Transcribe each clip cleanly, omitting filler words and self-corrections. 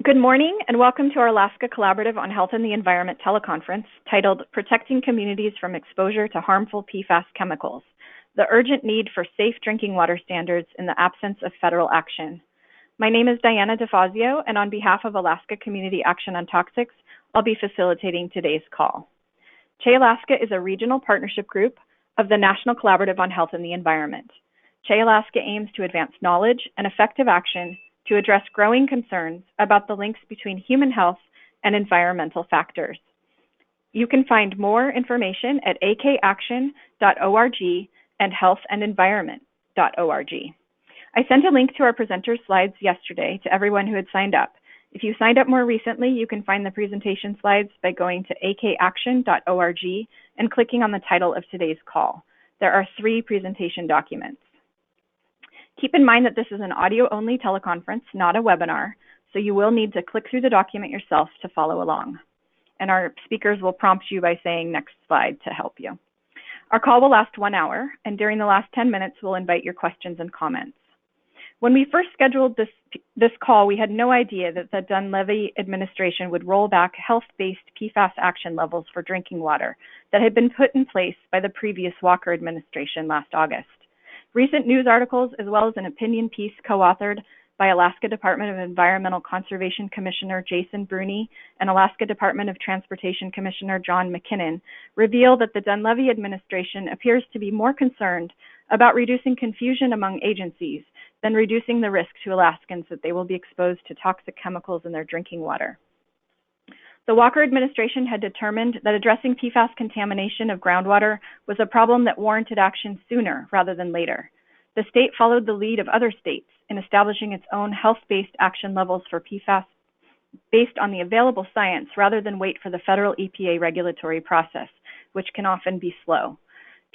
Good morning and welcome to our Alaska Collaborative on Health and the Environment teleconference titled Protecting Communities from Exposure to Harmful PFAS Chemicals, the Urgent Need for Safe Drinking Water Standards in the Absence of Federal Action. My name is Diana DeFazio, and on behalf of Alaska Community Action on Toxics, I'll be facilitating today's call. CHE Alaska is a regional partnership group of the National Collaborative on Health and the Environment. CHE Alaska aims to advance knowledge and effective action to address growing concerns about the links between human health and environmental factors. You can find more information at akaction.org and healthandenvironment.org. I sent a link to our presenter slides yesterday to everyone who had signed up. If you signed up more recently, you can find the presentation slides by going to akaction.org and clicking on the title of today's call. There are 3 presentation documents. Keep in mind that this is an audio-only teleconference, not a webinar, so you will need to click through the document yourself to follow along. And our speakers will prompt you by saying next slide to help you. Our call will last 1 hour, and during the last 10 minutes, we'll invite your questions and comments. When we first scheduled this call, we had no idea that the Dunleavy administration would roll back health-based PFAS action levels for drinking water that had been put in place by the previous Walker administration last August. Recent news articles, as well as an opinion piece co-authored by Alaska Department of Environmental Conservation Commissioner Jason Bruni and Alaska Department of Transportation Commissioner John McKinnon, reveal that the Dunleavy administration appears to be more concerned about reducing confusion among agencies than reducing the risk to Alaskans that they will be exposed to toxic chemicals in their drinking water. The Walker administration had determined that addressing PFAS contamination of groundwater was a problem that warranted action sooner rather than later. The state followed the lead of other states in establishing its own health-based action levels for PFAS based on the available science rather than wait for the federal EPA regulatory process, which can often be slow.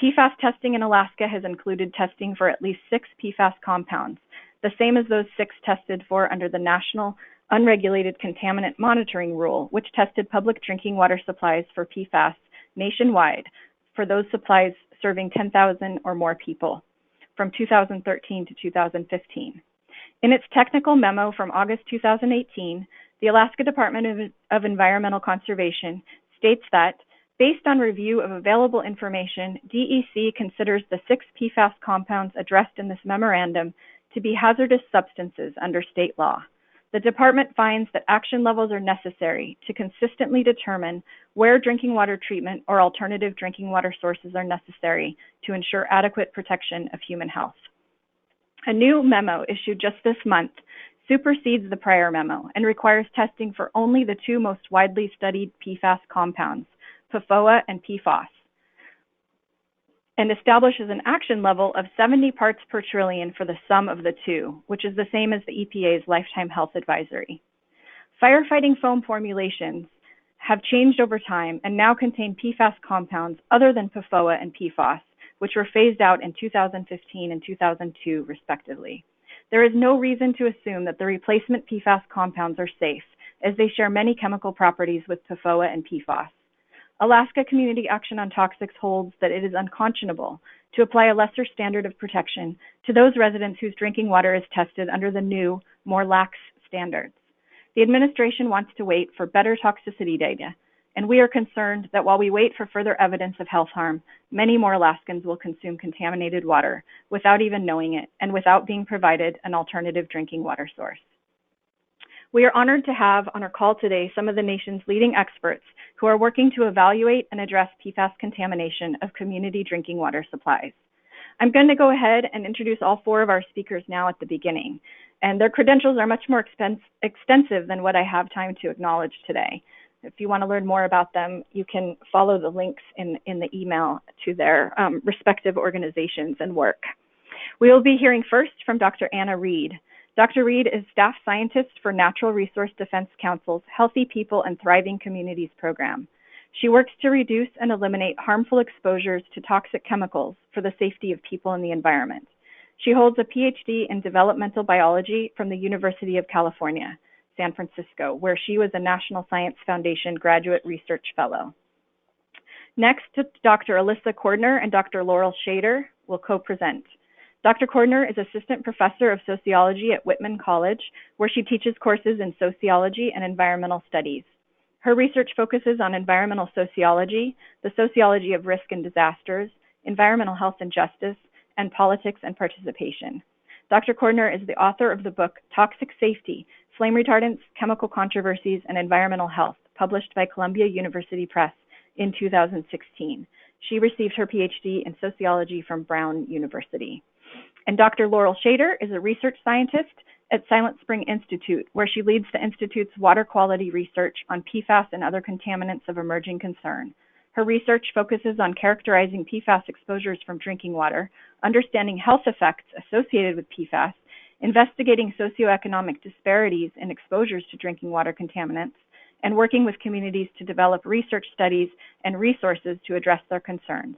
PFAS testing in Alaska has included testing for at least 6 PFAS compounds, the same as those 6 tested for under the National Unregulated Contaminant Monitoring Rule, which tested public drinking water supplies for PFAS nationwide for those supplies serving 10,000 or more people from 2013 to 2015. In its technical memo from August 2018, the Alaska Department of Environmental Conservation states that, based on review of available information, DEC considers the 6 PFAS compounds addressed in this memorandum to be hazardous substances under state law. The department finds that action levels are necessary to consistently determine where drinking water treatment or alternative drinking water sources are necessary to ensure adequate protection of human health. A new memo issued just this month supersedes the prior memo and requires testing for only the 2 most widely studied PFAS compounds, PFOA and PFOS, and establishes an action level of 70 parts per trillion for the sum of the 2, which is the same as the EPA's Lifetime Health Advisory. Firefighting foam formulations have changed over time and now contain PFAS compounds other than PFOA and PFOS, which were phased out in 2015 and 2002, respectively. There is no reason to assume that the replacement PFAS compounds are safe, as they share many chemical properties with PFOA and PFOS. Alaska Community Action on Toxics holds that it is unconscionable to apply a lesser standard of protection to those residents whose drinking water is tested under the new, more lax standards. The administration wants to wait for better toxicity data, and we are concerned that while we wait for further evidence of health harm, many more Alaskans will consume contaminated water without even knowing it and without being provided an alternative drinking water source. We are honored to have on our call today some of the nation's leading experts who are working to evaluate and address PFAS contamination of community drinking water supplies. I'm going to go ahead and introduce all 4 of our speakers now at the beginning, and their credentials are much more extensive than what I have time to acknowledge today. If you want to learn more about them, you can follow the links in the email to their respective organizations and work. We will be hearing first from Dr. Anna Reade. Dr. Reade is staff scientist for Natural Resource Defense Council's Healthy People and Thriving Communities program. She works to reduce and eliminate harmful exposures to toxic chemicals for the safety of people and the environment. She holds a PhD in developmental biology from the University of California, San Francisco, where she was a National Science Foundation Graduate Research Fellow. Next, Dr. Alissa Cordner and Dr. Laurel Schaider will co-present. Dr. Cordner is Assistant Professor of Sociology at Whitman College, where she teaches courses in sociology and environmental studies. Her research focuses on environmental sociology, the sociology of risk and disasters, environmental health and justice, and politics and participation. Dr. Cordner is the author of the book Toxic Safety, Flame Retardants, Chemical Controversies, and Environmental Health, published by Columbia University Press in 2016. She received her PhD in sociology from Brown University. And Dr. Laurel Schaider is a research scientist at Silent Spring Institute, where she leads the Institute's water quality research on PFAS and other contaminants of emerging concern. Her research focuses on characterizing PFAS exposures from drinking water, understanding health effects associated with PFAS, investigating socioeconomic disparities in exposures to drinking water contaminants, and working with communities to develop research studies and resources to address their concerns.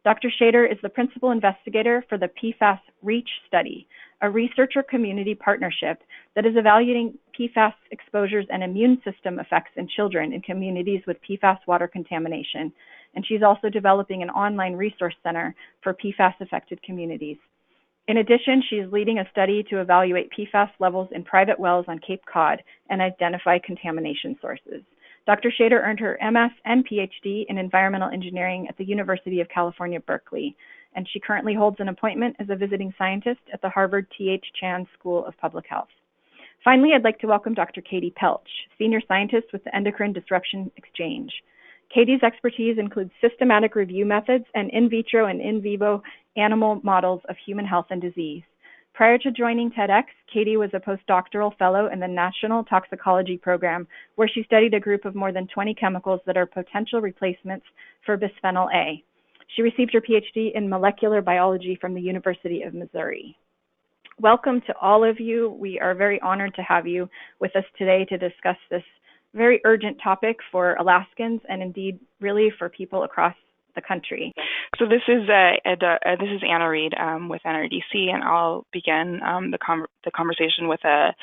Dr. Schaider is the principal investigator for the PFAS REACH study, a researcher community partnership that is evaluating PFAS exposures and immune system effects in children in communities with PFAS water contamination. And she's also developing an online resource center for PFAS-affected communities. In addition, she is leading a study to evaluate PFAS levels in private wells on Cape Cod and identify contamination sources. Dr. Schaider earned her MS and PhD in environmental engineering at the University of California, Berkeley, and she currently holds an appointment as a visiting scientist at the Harvard T.H. Chan School of Public Health. Finally, I'd like to welcome Dr. Katie Pelch, senior scientist with the Endocrine Disruption Exchange. Katie's expertise includes systematic review methods and in vitro and in vivo animal models of human health and disease. Prior to joining TEDx, Katie was a postdoctoral fellow in the National Toxicology Program, where she studied a group of more than 20 chemicals that are potential replacements for bisphenol A. She received her PhD in molecular biology from the University of Missouri. Welcome to all of you. We are very honored to have you with us today to discuss this very urgent topic for Alaskans and indeed really for people across the country. So this is Anna Reade with NRDC, and I'll begin the conversation with a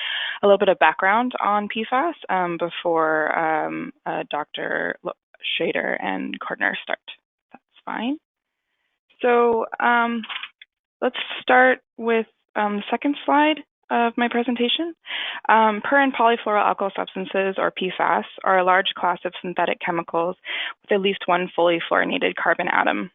little bit of background on PFAS before Dr. Schaider and Cordner start. That's fine. So let's start with the second slide of my presentation. Per and polyfluoroalkyl substances, or PFAS, are a large class of synthetic chemicals with at least one fully fluorinated carbon atom.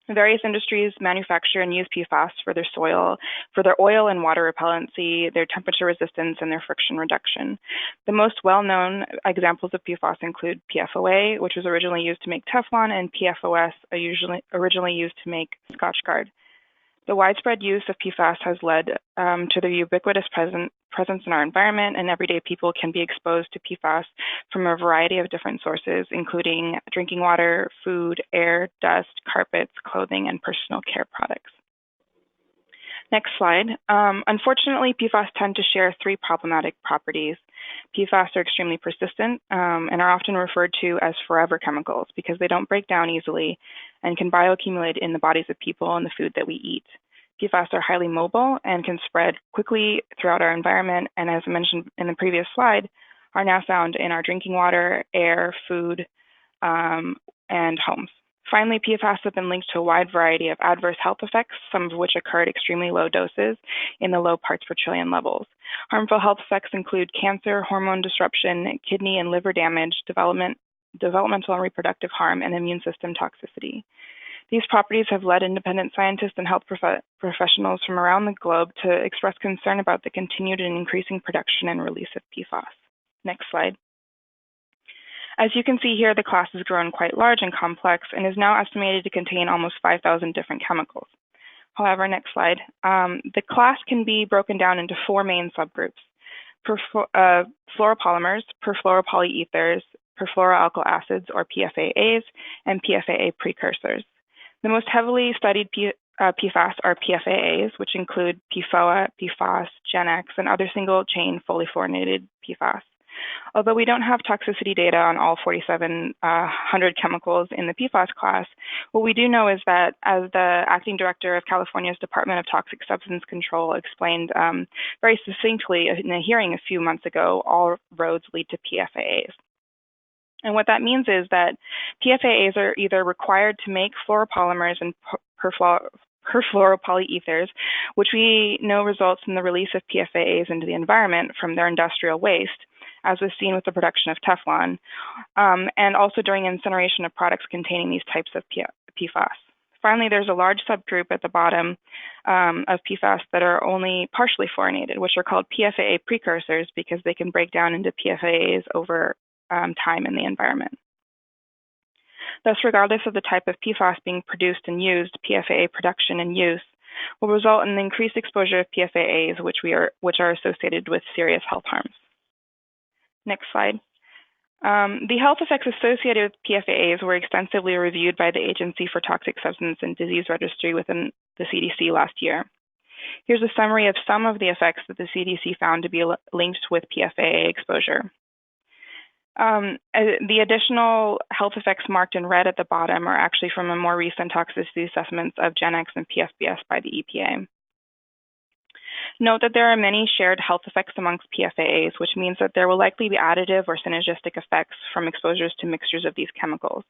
Various industries manufacture and use PFAS for their oil and water repellency, their temperature resistance, and their friction reduction. The most well-known examples of PFAS include PFOA, which was originally used to make Teflon, and PFOS, originally used to make Scotchgard. The widespread use of PFAS has led to the ubiquitous presence in our environment, and everyday people can be exposed to PFAS from a variety of different sources, including drinking water, food, air, dust, carpets, clothing, and personal care products. Next slide. Unfortunately, PFAS tend to share three problematic properties. PFAS are extremely persistent and are often referred to as forever chemicals because they don't break down easily and can bioaccumulate in the bodies of people and the food that we eat. PFAS are highly mobile and can spread quickly throughout our environment, and as I mentioned in the previous slide, are now found in our drinking water, air, food, and homes. Finally, PFAS have been linked to a wide variety of adverse health effects, some of which occur at extremely low doses in the low parts per trillion levels. Harmful health effects include cancer, hormone disruption, kidney and liver damage, developmental and reproductive harm, and immune system toxicity. These properties have led independent scientists and health professionals from around the globe to express concern about the continued and increasing production and release of PFAS. Next slide. As you can see here, the class has grown quite large and complex and is now estimated to contain almost 5,000 different chemicals. However, next slide, the class can be broken down into four main subgroups: fluoropolymers, perfluoropolyethers, perfluoroalkyl acids, or PFAAs, and PFAA precursors. The most heavily studied PFAS are PFAAs, which include PFOA, PFOS, GenX, and other single-chain fully fluorinated PFAS. Although we don't have toxicity data on all 4,700 chemicals in the PFAS class, what we do know is that, as the acting director of California's Department of Toxic Substance Control explained very succinctly in a hearing a few months ago, all roads lead to PFAAs. And what that means is that PFAAs are either required to make fluoropolymers and perfluoropolyethers, which we know results in the release of PFAS into the environment from their industrial waste, as was seen with the production of Teflon, and also during incineration of products containing these types of PFAS. Finally, there's a large subgroup at the bottom of PFAS that are only partially fluorinated, which are called PFAA precursors because they can break down into PFAS over time in the environment. Thus, regardless of the type of PFAS being produced and used, PFAA production and use will result in increased exposure of PFAAs, which are associated with serious health harms. Next slide. The health effects associated with PFAAs were extensively reviewed by the Agency for Toxic Substance and Disease Registry within the CDC last year. Here's a summary of some of the effects that the CDC found to be linked with PFAA exposure. The additional health effects marked in red at the bottom are actually from a more recent toxicity assessments of GenX and PFBS by the EPA. Note that there are many shared health effects amongst PFAAs, which means that there will likely be additive or synergistic effects from exposures to mixtures of these chemicals.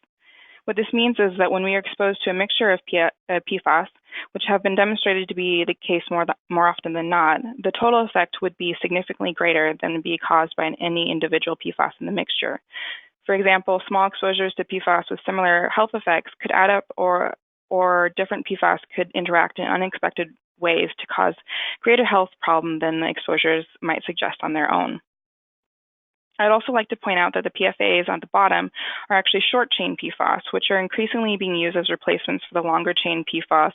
What this means is that when we are exposed to a mixture of PFAS, which have been demonstrated to be the case more often than not, the total effect would be significantly greater than be caused by any individual PFAS in the mixture. For example, small exposures to PFAS with similar health effects could add up, or different PFAS could interact in unexpected ways to cause greater health problem than the exposures might suggest on their own. I'd also like to point out that the PFAAs on the bottom are actually short-chain PFAS, which are increasingly being used as replacements for the longer-chain PFAS,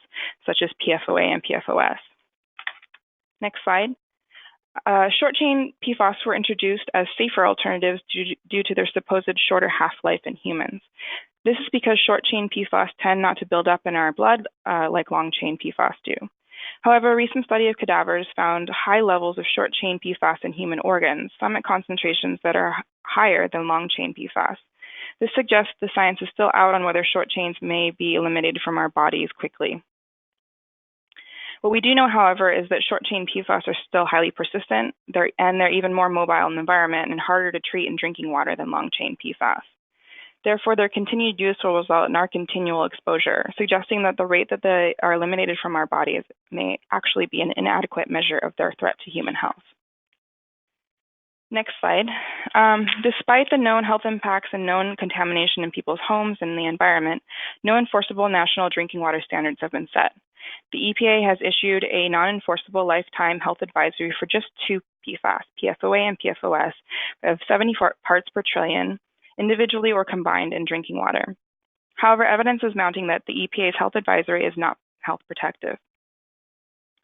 such as PFOA and PFOS. Next slide. Short-chain PFAS were introduced as safer alternatives due to their supposed shorter half-life in humans. This is because short-chain PFAS tend not to build up in our blood like long-chain PFAS do. However, a recent study of cadavers found high levels of short-chain PFAS in human organs, some at concentrations that are higher than long-chain PFAS. This suggests the science is still out on whether short chains may be eliminated from our bodies quickly. What we do know, however, is that short-chain PFAS are still highly persistent, and they're even more mobile in the environment and harder to treat in drinking water than long-chain PFAS. Therefore, their continued use will result in our continual exposure, suggesting that the rate that they are eliminated from our bodies may actually be an inadequate measure of their threat to human health. Next slide. Despite the known health impacts and known contamination in people's homes and the environment, no enforceable national drinking water standards have been set. The EPA has issued a non-enforceable lifetime health advisory for just two PFAS, PFOA and PFOS, of 70 parts per trillion, individually or combined in drinking water. However, evidence is mounting that the EPA's health advisory is not health protective.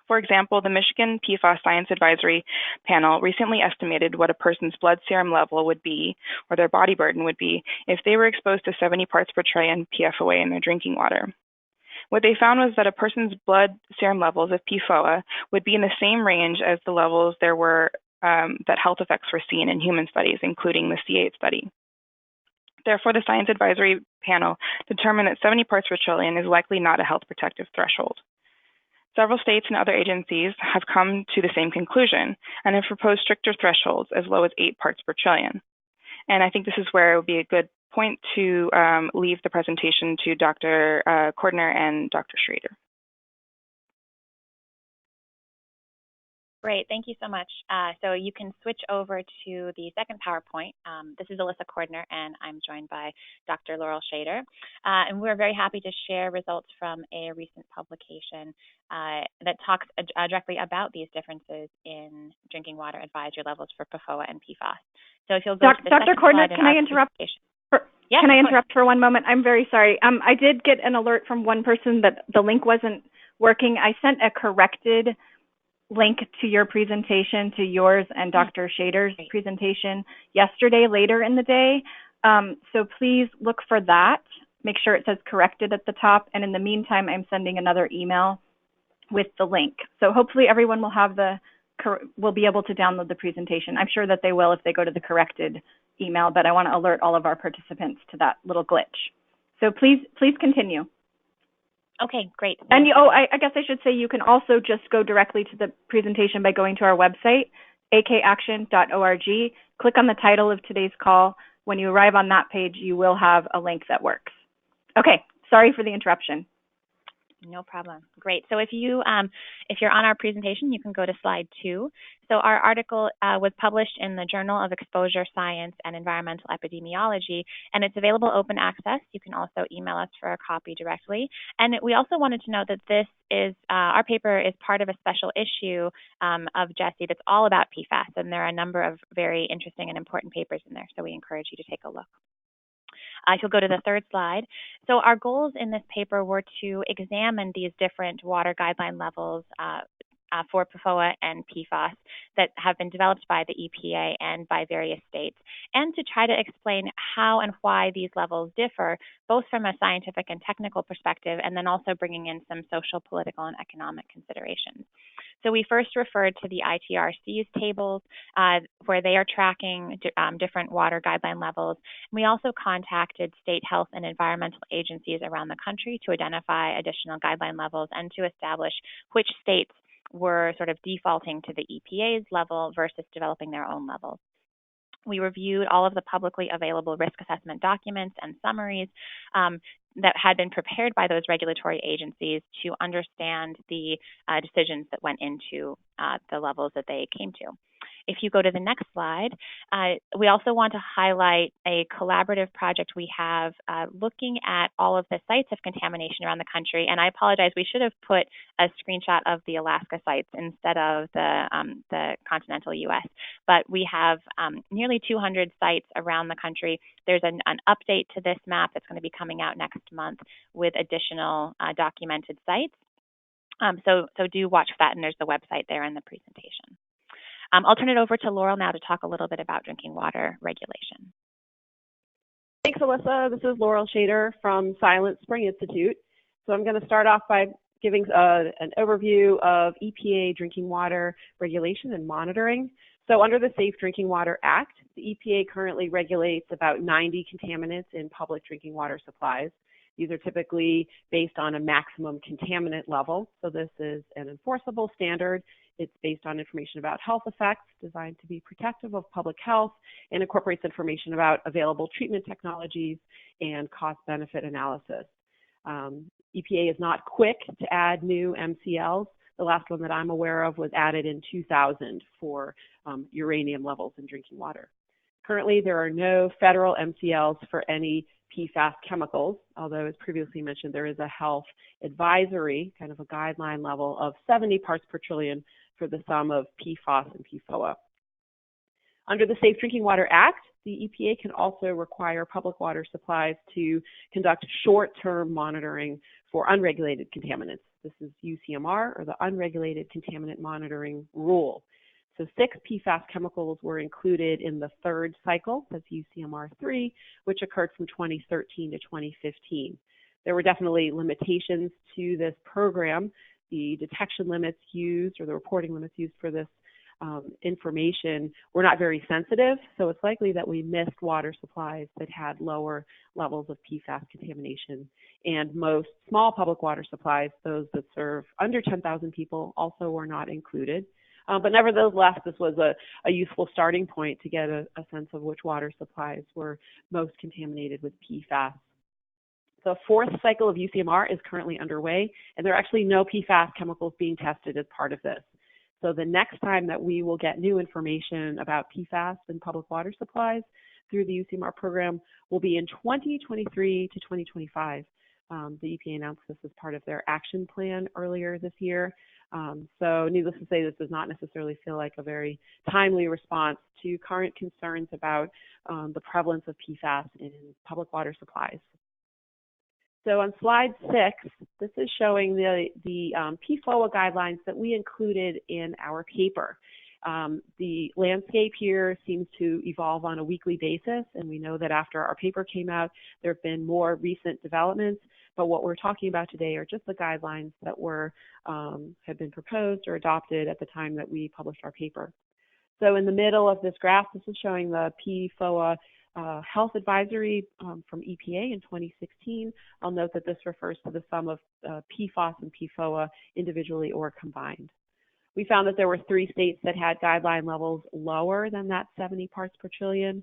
For example, the Michigan PFAS Science Advisory Panel recently estimated what a person's blood serum level would be, or their body burden would be, if they were exposed to 70 parts per trillion PFOA in their drinking water. What they found was that a person's blood serum levels of PFOA would be in the same range as the levels there were that health effects were seen in human studies, including the C8 study. Therefore, the Science Advisory Panel determined that 70 parts per trillion is likely not a health protective threshold. Several states and other agencies have come to the same conclusion and have proposed stricter thresholds as low as 8 parts per trillion. And I think this is where it would be a good point to leave the presentation to Dr. Cordner and Dr. Schaider. Great, thank you so much. So you can switch over to the second PowerPoint. This is Alissa Cordner, and I'm joined by Dr. Laurel Schaider. And we're very happy to share results from a recent publication that talks directly about these differences in drinking water advisory levels for PFOA and PFAS. So if you'll go to the Dr. Cordner, can I interrupt? Yes, can I interrupt for one moment? I'm very sorry. I did get an alert from one person that the link wasn't working. I sent a corrected link to your presentation, to yours and Dr. Schaider's presentation yesterday, later in the day. So please look for that. Make sure it says corrected at the top. And in the meantime, I'm sending another email with the link. So hopefully everyone will be able to download the presentation. I'm sure that they will if they go to the corrected email, but I want to alert all of our participants to that little glitch. So please continue. Okay, great. And I guess I should say you can also just go directly to the presentation by going to our website, akaction.org. Click on the title of today's call. When you arrive on that page, you will have a link that works. Okay, sorry for the interruption. No problem. Great. So if you're on our presentation, you can go to slide 2. So our article was published in the Journal of Exposure Science and Environmental Epidemiology, and it's available open access. You can also email us for a copy directly. And we also wanted to note that this is our paper is part of a special issue of JESI that's all about PFAS, and there are a number of very interesting and important papers in there. So we encourage you to take a look. If you'll go to the third slide. So our goals in this paper were to examine these different water guideline levels for PFOA and PFOS that have been developed by the EPA and by various states, and to try to explain how and why these levels differ, both from a scientific and technical perspective, and then also bringing in some social, political, and economic considerations. So we first referred to the Itrc tables, where they are tracking different water guideline levels. We also contacted state health and environmental agencies around the country to identify additional guideline levels and to establish which states were sort of defaulting to the EPA's level versus developing their own levels. We reviewed all of the publicly available risk assessment documents and summaries that had been prepared by those regulatory agencies to understand the decisions that went into the levels that they came to. If you go to the next slide, we also want to highlight a collaborative project we have looking at all of the sites of contamination around the country. And I apologize, we should have put a screenshot of the Alaska sites instead of the continental U.S. But we have nearly 200 sites around the country. There's an update to this map that's going to be coming out next month with additional documented sites. So do watch for that, and there's the website there in the presentation. I'll turn it over to Laurel now to talk a little bit about drinking water regulation. Thanks, Alissa. This is Laurel Schaider from Silent Spring Institute. So I'm going to start off by giving an overview of EPA drinking water regulation and monitoring. So under the Safe Drinking Water Act, the EPA currently regulates about 90 contaminants in public drinking water supplies. These are typically based on a maximum contaminant level. So this is an enforceable standard. It's based on information about health effects, designed to be protective of public health, and incorporates information about available treatment technologies and cost-benefit analysis. EPA is not quick to add new MCLs. The last one that I'm aware of was added in 2000 for uranium levels in drinking water. Currently, there are no federal MCLs for any PFAS chemicals, although as previously mentioned, there is a health advisory, kind of a guideline level of 70 parts per trillion for the sum of PFOS and PFOA. Under the Safe Drinking Water Act, the EPA can also require public water supplies to conduct short-term monitoring for unregulated contaminants. This is UCMR, or the Unregulated Contaminant Monitoring Rule. So 6 PFAS chemicals were included in the third cycle, that's UCMR 3, which occurred from 2013 to 2015. There were definitely limitations to this program. The detection limits used, or the reporting limits used for this information, were not very sensitive, so it's likely that we missed water supplies that had lower levels of PFAS contamination. And most small public water supplies, those that serve under 10,000 people, also were not included. But nevertheless, this was a useful starting point to get a sense of which water supplies were most contaminated with PFAS. The fourth cycle of UCMR is currently underway, and there are actually no PFAS chemicals being tested as part of this. So the next time that we will get new information about PFAS in public water supplies through the UCMR program will be in 2023 to 2025. The EPA announced this as part of their action plan earlier this year. So needless to say, this does not necessarily feel like a very timely response to current concerns about the prevalence of PFAS in public water supplies. So on slide 6, this is showing the PFOA guidelines that we included in our paper. The landscape here seems to evolve on a weekly basis, and we know that after our paper came out, there have been more recent developments. But what we're talking about today are just the guidelines that were had been proposed or adopted at the time that we published our paper. So in the middle of this graph, this is showing the PFOA health advisory from EPA in 2016. I'll note that this refers to the sum of PFOS and PFOA individually or combined. We found that there were 3 states that had guideline levels lower than that 70 parts per trillion.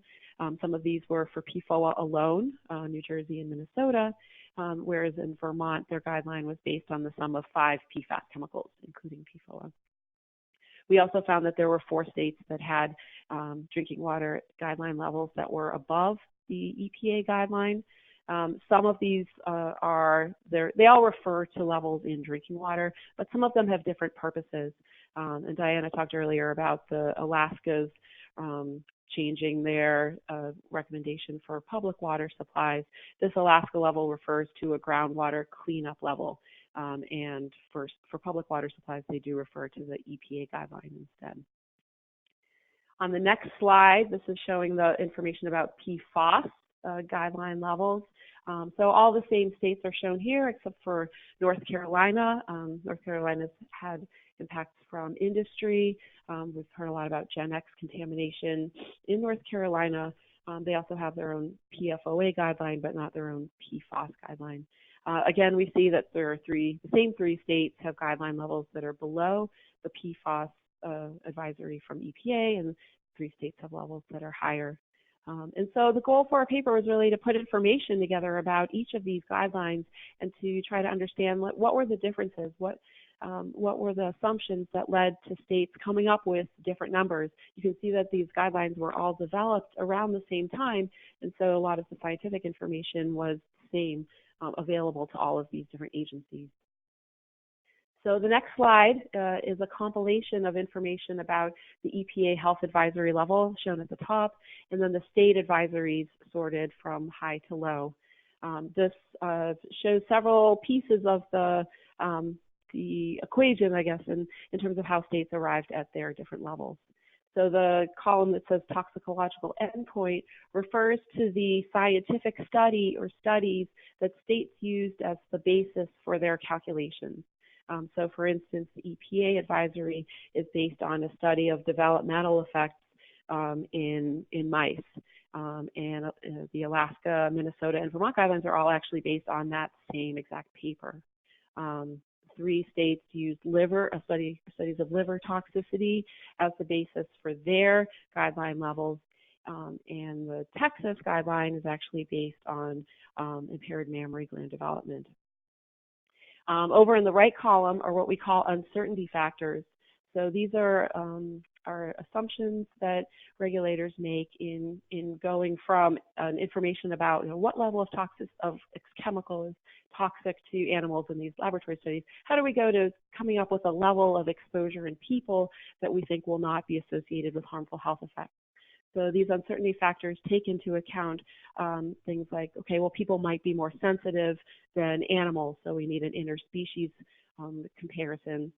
Some of these were for PFOA alone, New Jersey and Minnesota. whereas in Vermont, their guideline was based on the sum of 5 PFAS chemicals, including PFOA. We also found that there were 4 states that had drinking water guideline levels that were above the EPA guideline. Some of these they all refer to levels in drinking water, but some of them have different purposes. And Diana talked earlier about the Alaska's changing their recommendation for public water supplies. This Alaska level refers to a groundwater cleanup level. And for public water supplies, they do refer to the EPA guideline instead. On the next slide, this is showing the information about PFOS guideline levels. So all the same states are shown here except for North Carolina. North Carolina's had impacts from industry. We've heard a lot about Gen X contamination in North Carolina. They also have their own PFOA guideline, but not their own PFOS guideline. Again, we see that the same three states have guideline levels that are below the PFOS advisory from EPA, and 3 states have levels that are higher. And so the goal for our paper was really to put information together about each of these guidelines and to try to understand what were the differences, what were the assumptions that led to states coming up with different numbers. You can see that these guidelines were all developed around the same time, and so a lot of the scientific information was the same, available to all of these different agencies. So the next slide is a compilation of information about the EPA health advisory level shown at the top, and then the state advisories sorted from high to low. This shows several pieces of the equation, I guess, in terms of how states arrived at their different levels. So the column that says toxicological endpoint refers to the scientific study or studies that states used as the basis for their calculations. So for instance, the EPA advisory is based on a study of developmental effects in mice. And the Alaska, Minnesota, and Vermont guidelines are all actually based on that same exact paper. 3 states used studies of liver toxicity as the basis for their guideline levels. And the Texas guideline is actually based on impaired mammary gland development. Over in the right column are what we call uncertainty factors. So these are assumptions that regulators make in going from information about what level of chemical is toxic to animals in these laboratory studies. How do we go to coming up with a level of exposure in people that we think will not be associated with harmful health effects? So these uncertainty factors take into account things like, okay, well, people might be more sensitive than animals, so we need an interspecies comparison.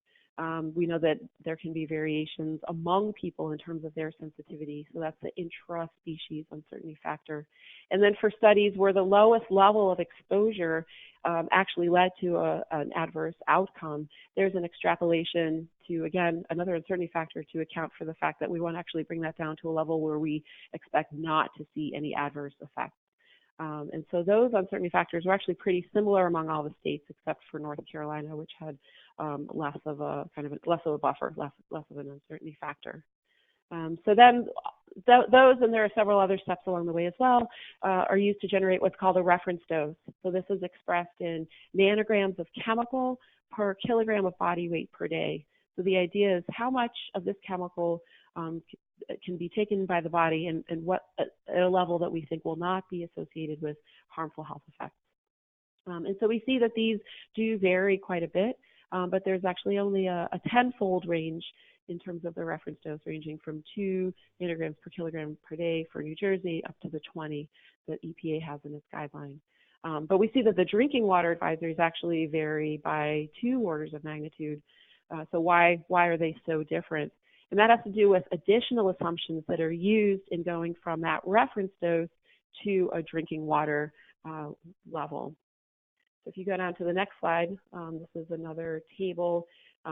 We know that there can be variations among people in terms of their sensitivity, so that's the intra-species uncertainty factor. And then for studies where the lowest level of exposure actually led to an adverse outcome, there's an extrapolation to, again, another uncertainty factor to account for the fact that we want to actually bring that down to a level where we expect not to see any adverse effects. And so those uncertainty factors were actually pretty similar among all the states except for North Carolina, which had less of a buffer, less of an uncertainty factor. So then those, and there are several other steps along the way as well, are used to generate what's called a reference dose. So this is expressed in nanograms of chemical per kilogram of body weight per day. So the idea is how much of this chemical can be taken by the body and what at a level that we think will not be associated with harmful health effects. And so we see that these do vary quite a bit, but there's actually only a 10-fold range in terms of the reference dose, ranging from 2 nanograms per kilogram per day for New Jersey up to the 20 that EPA has in its guideline. But we see that the drinking water advisories actually vary by 2 orders of magnitude. So why are they so different? And that has to do with additional assumptions that are used in going from that reference dose to a drinking water level. So if you go down to the next slide, this is another table.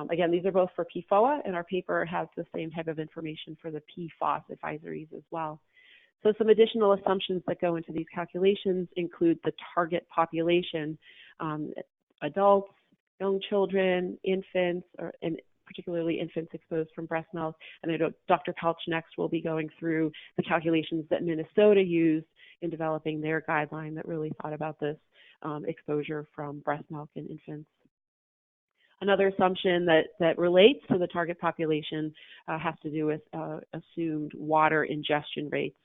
Again, these are both for PFOA, and our paper has the same type of information for the PFOS advisories as well. So some additional assumptions that go into these calculations include the target population, adults, young children, infants, and particularly infants exposed from breast milk. And I know Dr. Pelch next will be going through the calculations that Minnesota used in developing their guideline that really thought about this exposure from breast milk in infants. Another assumption that relates to the target population has to do with assumed water ingestion rates,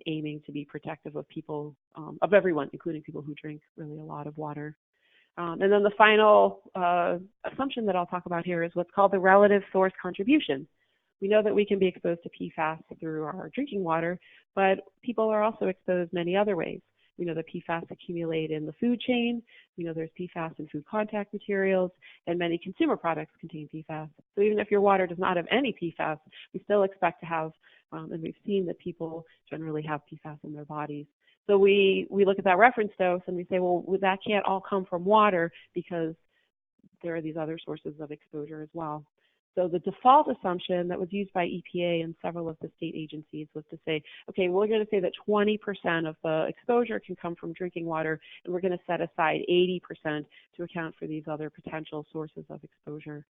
aiming to be protective of people, of everyone, including people who drink really a lot of water. And then the final assumption that I'll talk about here is what's called the relative source contribution. We know that we can be exposed to PFAS through our drinking water, but people are also exposed many other ways. We know that PFAS accumulate in the food chain. We know there's PFAS in food contact materials, and many consumer products contain PFAS. So even if your water does not have any PFAS, we still expect to have, and we've seen that people generally have PFAS in their bodies. So we look at that reference dose and we say, well, that can't all come from water because there are these other sources of exposure as well. So the default assumption that was used by EPA and several of the state agencies was to say, okay, we're going to say that 20% of the exposure can come from drinking water, and we're going to set aside 80% to account for these other potential sources of exposure.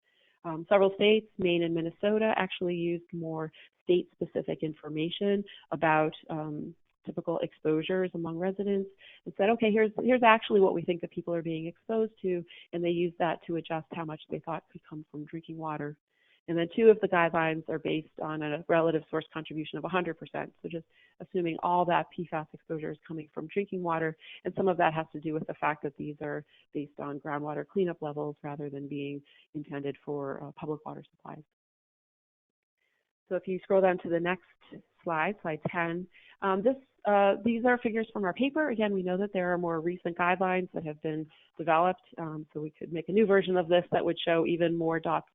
Several states, Maine and Minnesota, actually used more state-specific information about typical exposures among residents and said, okay, here's actually what we think that people are being exposed to, and they used that to adjust how much they thought could come from drinking water. And then 2 of the guidelines are based on a relative source contribution of 100%, so just assuming all that PFAS exposure is coming from drinking water, and some of that has to do with the fact that these are based on groundwater cleanup levels rather than being intended for public water supplies. So if you scroll down to the next slide, slide 10, these are figures from our paper. Again, we know that there are more recent guidelines that have been developed, so we could make a new version of this that would show even more dots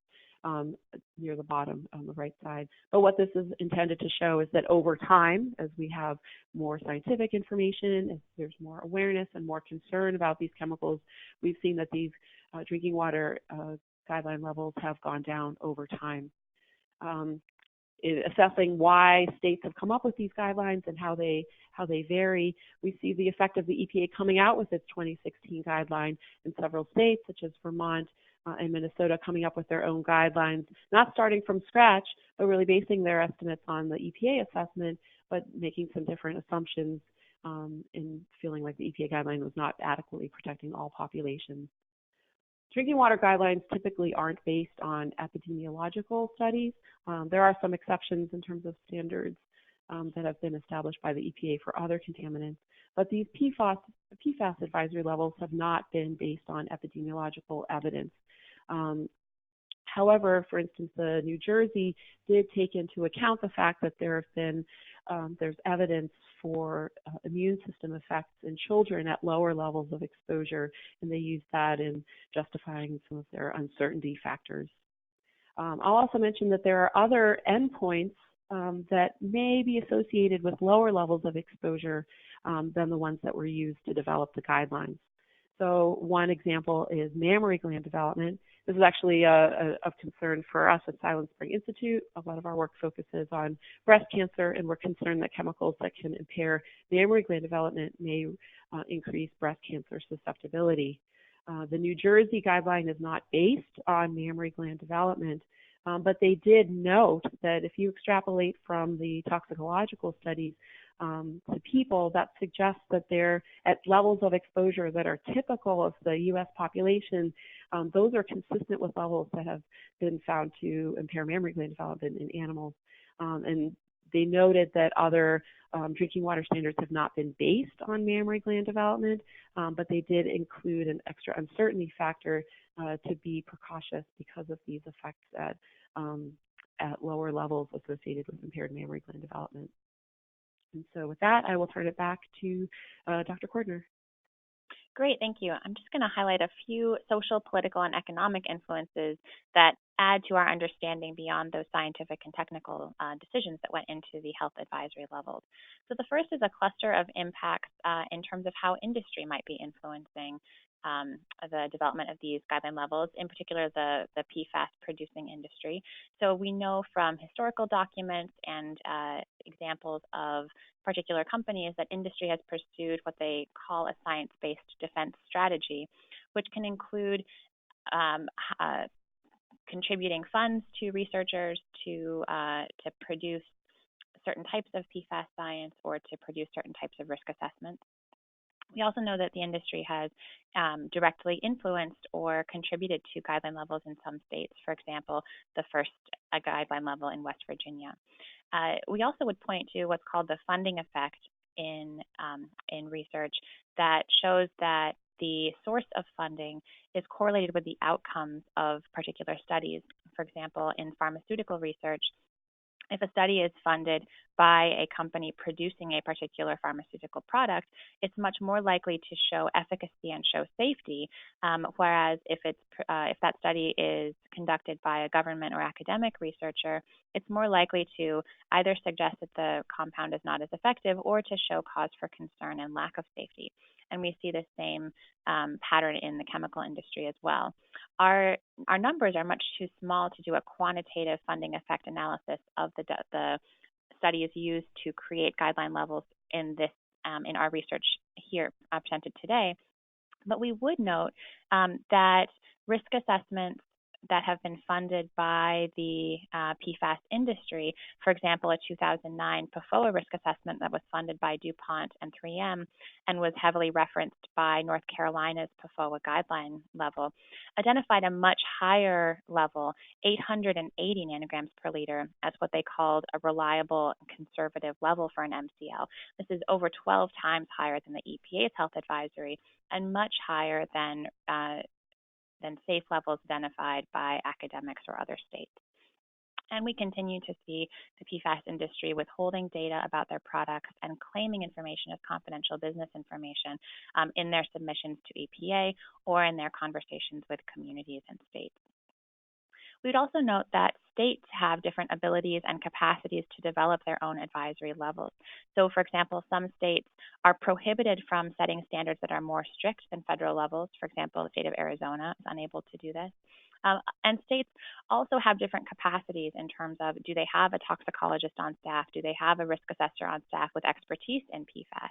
near the bottom on the right side. But what this is intended to show is that over time, as we have more scientific information, as there's more awareness and more concern about these chemicals, we've seen that these drinking water guideline levels have gone down over time. In assessing why states have come up with these guidelines and how they vary, we see the effect of the EPA coming out with its 2016 guideline in several states, such as Vermont and Minnesota, coming up with their own guidelines, not starting from scratch, but really basing their estimates on the EPA assessment, but making some different assumptions in feeling like the EPA guideline was not adequately protecting all populations. Drinking water guidelines typically aren't based on epidemiological studies. There are some exceptions in terms of standards that have been established by the EPA for other contaminants, but these PFAS advisory levels have not been based on epidemiological evidence. However, for instance, New Jersey did take into account the fact that there have been there's evidence for immune system effects in children at lower levels of exposure, and they used that in justifying some of their uncertainty factors. I'll also mention that there are other endpoints that may be associated with lower levels of exposure than the ones that were used to develop the guidelines. So one example is mammary gland development. This is actually of concern for us at Silent Spring Institute. A lot of our work focuses on breast cancer, and we're concerned that chemicals that can impair mammary gland development may increase breast cancer susceptibility. The New Jersey guideline is not based on mammary gland development, but they did note that if you extrapolate from the toxicological studies to people, that suggests that they're at levels of exposure that are typical of the U.S. population. Those are consistent with levels that have been found to impair mammary gland development in animals. And they noted that other drinking water standards have not been based on mammary gland development, but they did include an extra uncertainty factor to be precautious because of these effects at lower levels associated with impaired mammary gland development. And so with that, I will turn it back to Dr. Cordner. Great, thank you. I'm just going to highlight a few social, political, and economic influences that add to our understanding beyond those scientific and technical decisions that went into the health advisory levels. So the first is a cluster of impacts in terms of how industry might be influencing the development of these guideline levels, in particular the PFAS producing industry. So we know from historical documents and examples of particular companies that industry has pursued what they call a science-based defense strategy, which can include contributing funds to researchers to produce certain types of PFAS science or to produce certain types of risk assessments. We also know that the industry has directly influenced or contributed to guideline levels in some states. For example, the first guideline level in West Virginia. We also would point to what's called the funding effect in research that shows that the source of funding is correlated with the outcomes of particular studies. For example, in pharmaceutical research, if a study is funded by a company producing a particular pharmaceutical product, it's much more likely to show efficacy and show safety, whereas if that study is conducted by a government or academic researcher, it's more likely to either suggest that the compound is not as effective or to show cause for concern and lack of safety. And we see the same pattern in the chemical industry as well. Our numbers are much too small to do a quantitative funding effect analysis of the studies used to create guideline levels in our research here presented today. But we would note that risk assessments that have been funded by the PFAS industry, for example, a 2009 PFOA risk assessment that was funded by DuPont and 3M and was heavily referenced by North Carolina's PFOA guideline level, identified a much higher level, 880 nanograms per liter, as what they called a reliable and conservative level for an MCL. This is over 12 times higher than the EPA's health advisory and much higher than safe levels identified by academics or other states. And we continue to see the PFAS industry withholding data about their products and claiming information as confidential business information in their submissions to EPA or in their conversations with communities and states. We'd also note that states have different abilities and capacities to develop their own advisory levels. So, for example, some states are prohibited from setting standards that are more strict than federal levels. For example, the state of Arizona is unable to do this. And states also have different capacities in terms of, do they have a toxicologist on staff? Do they have a risk assessor on staff with expertise in PFAS?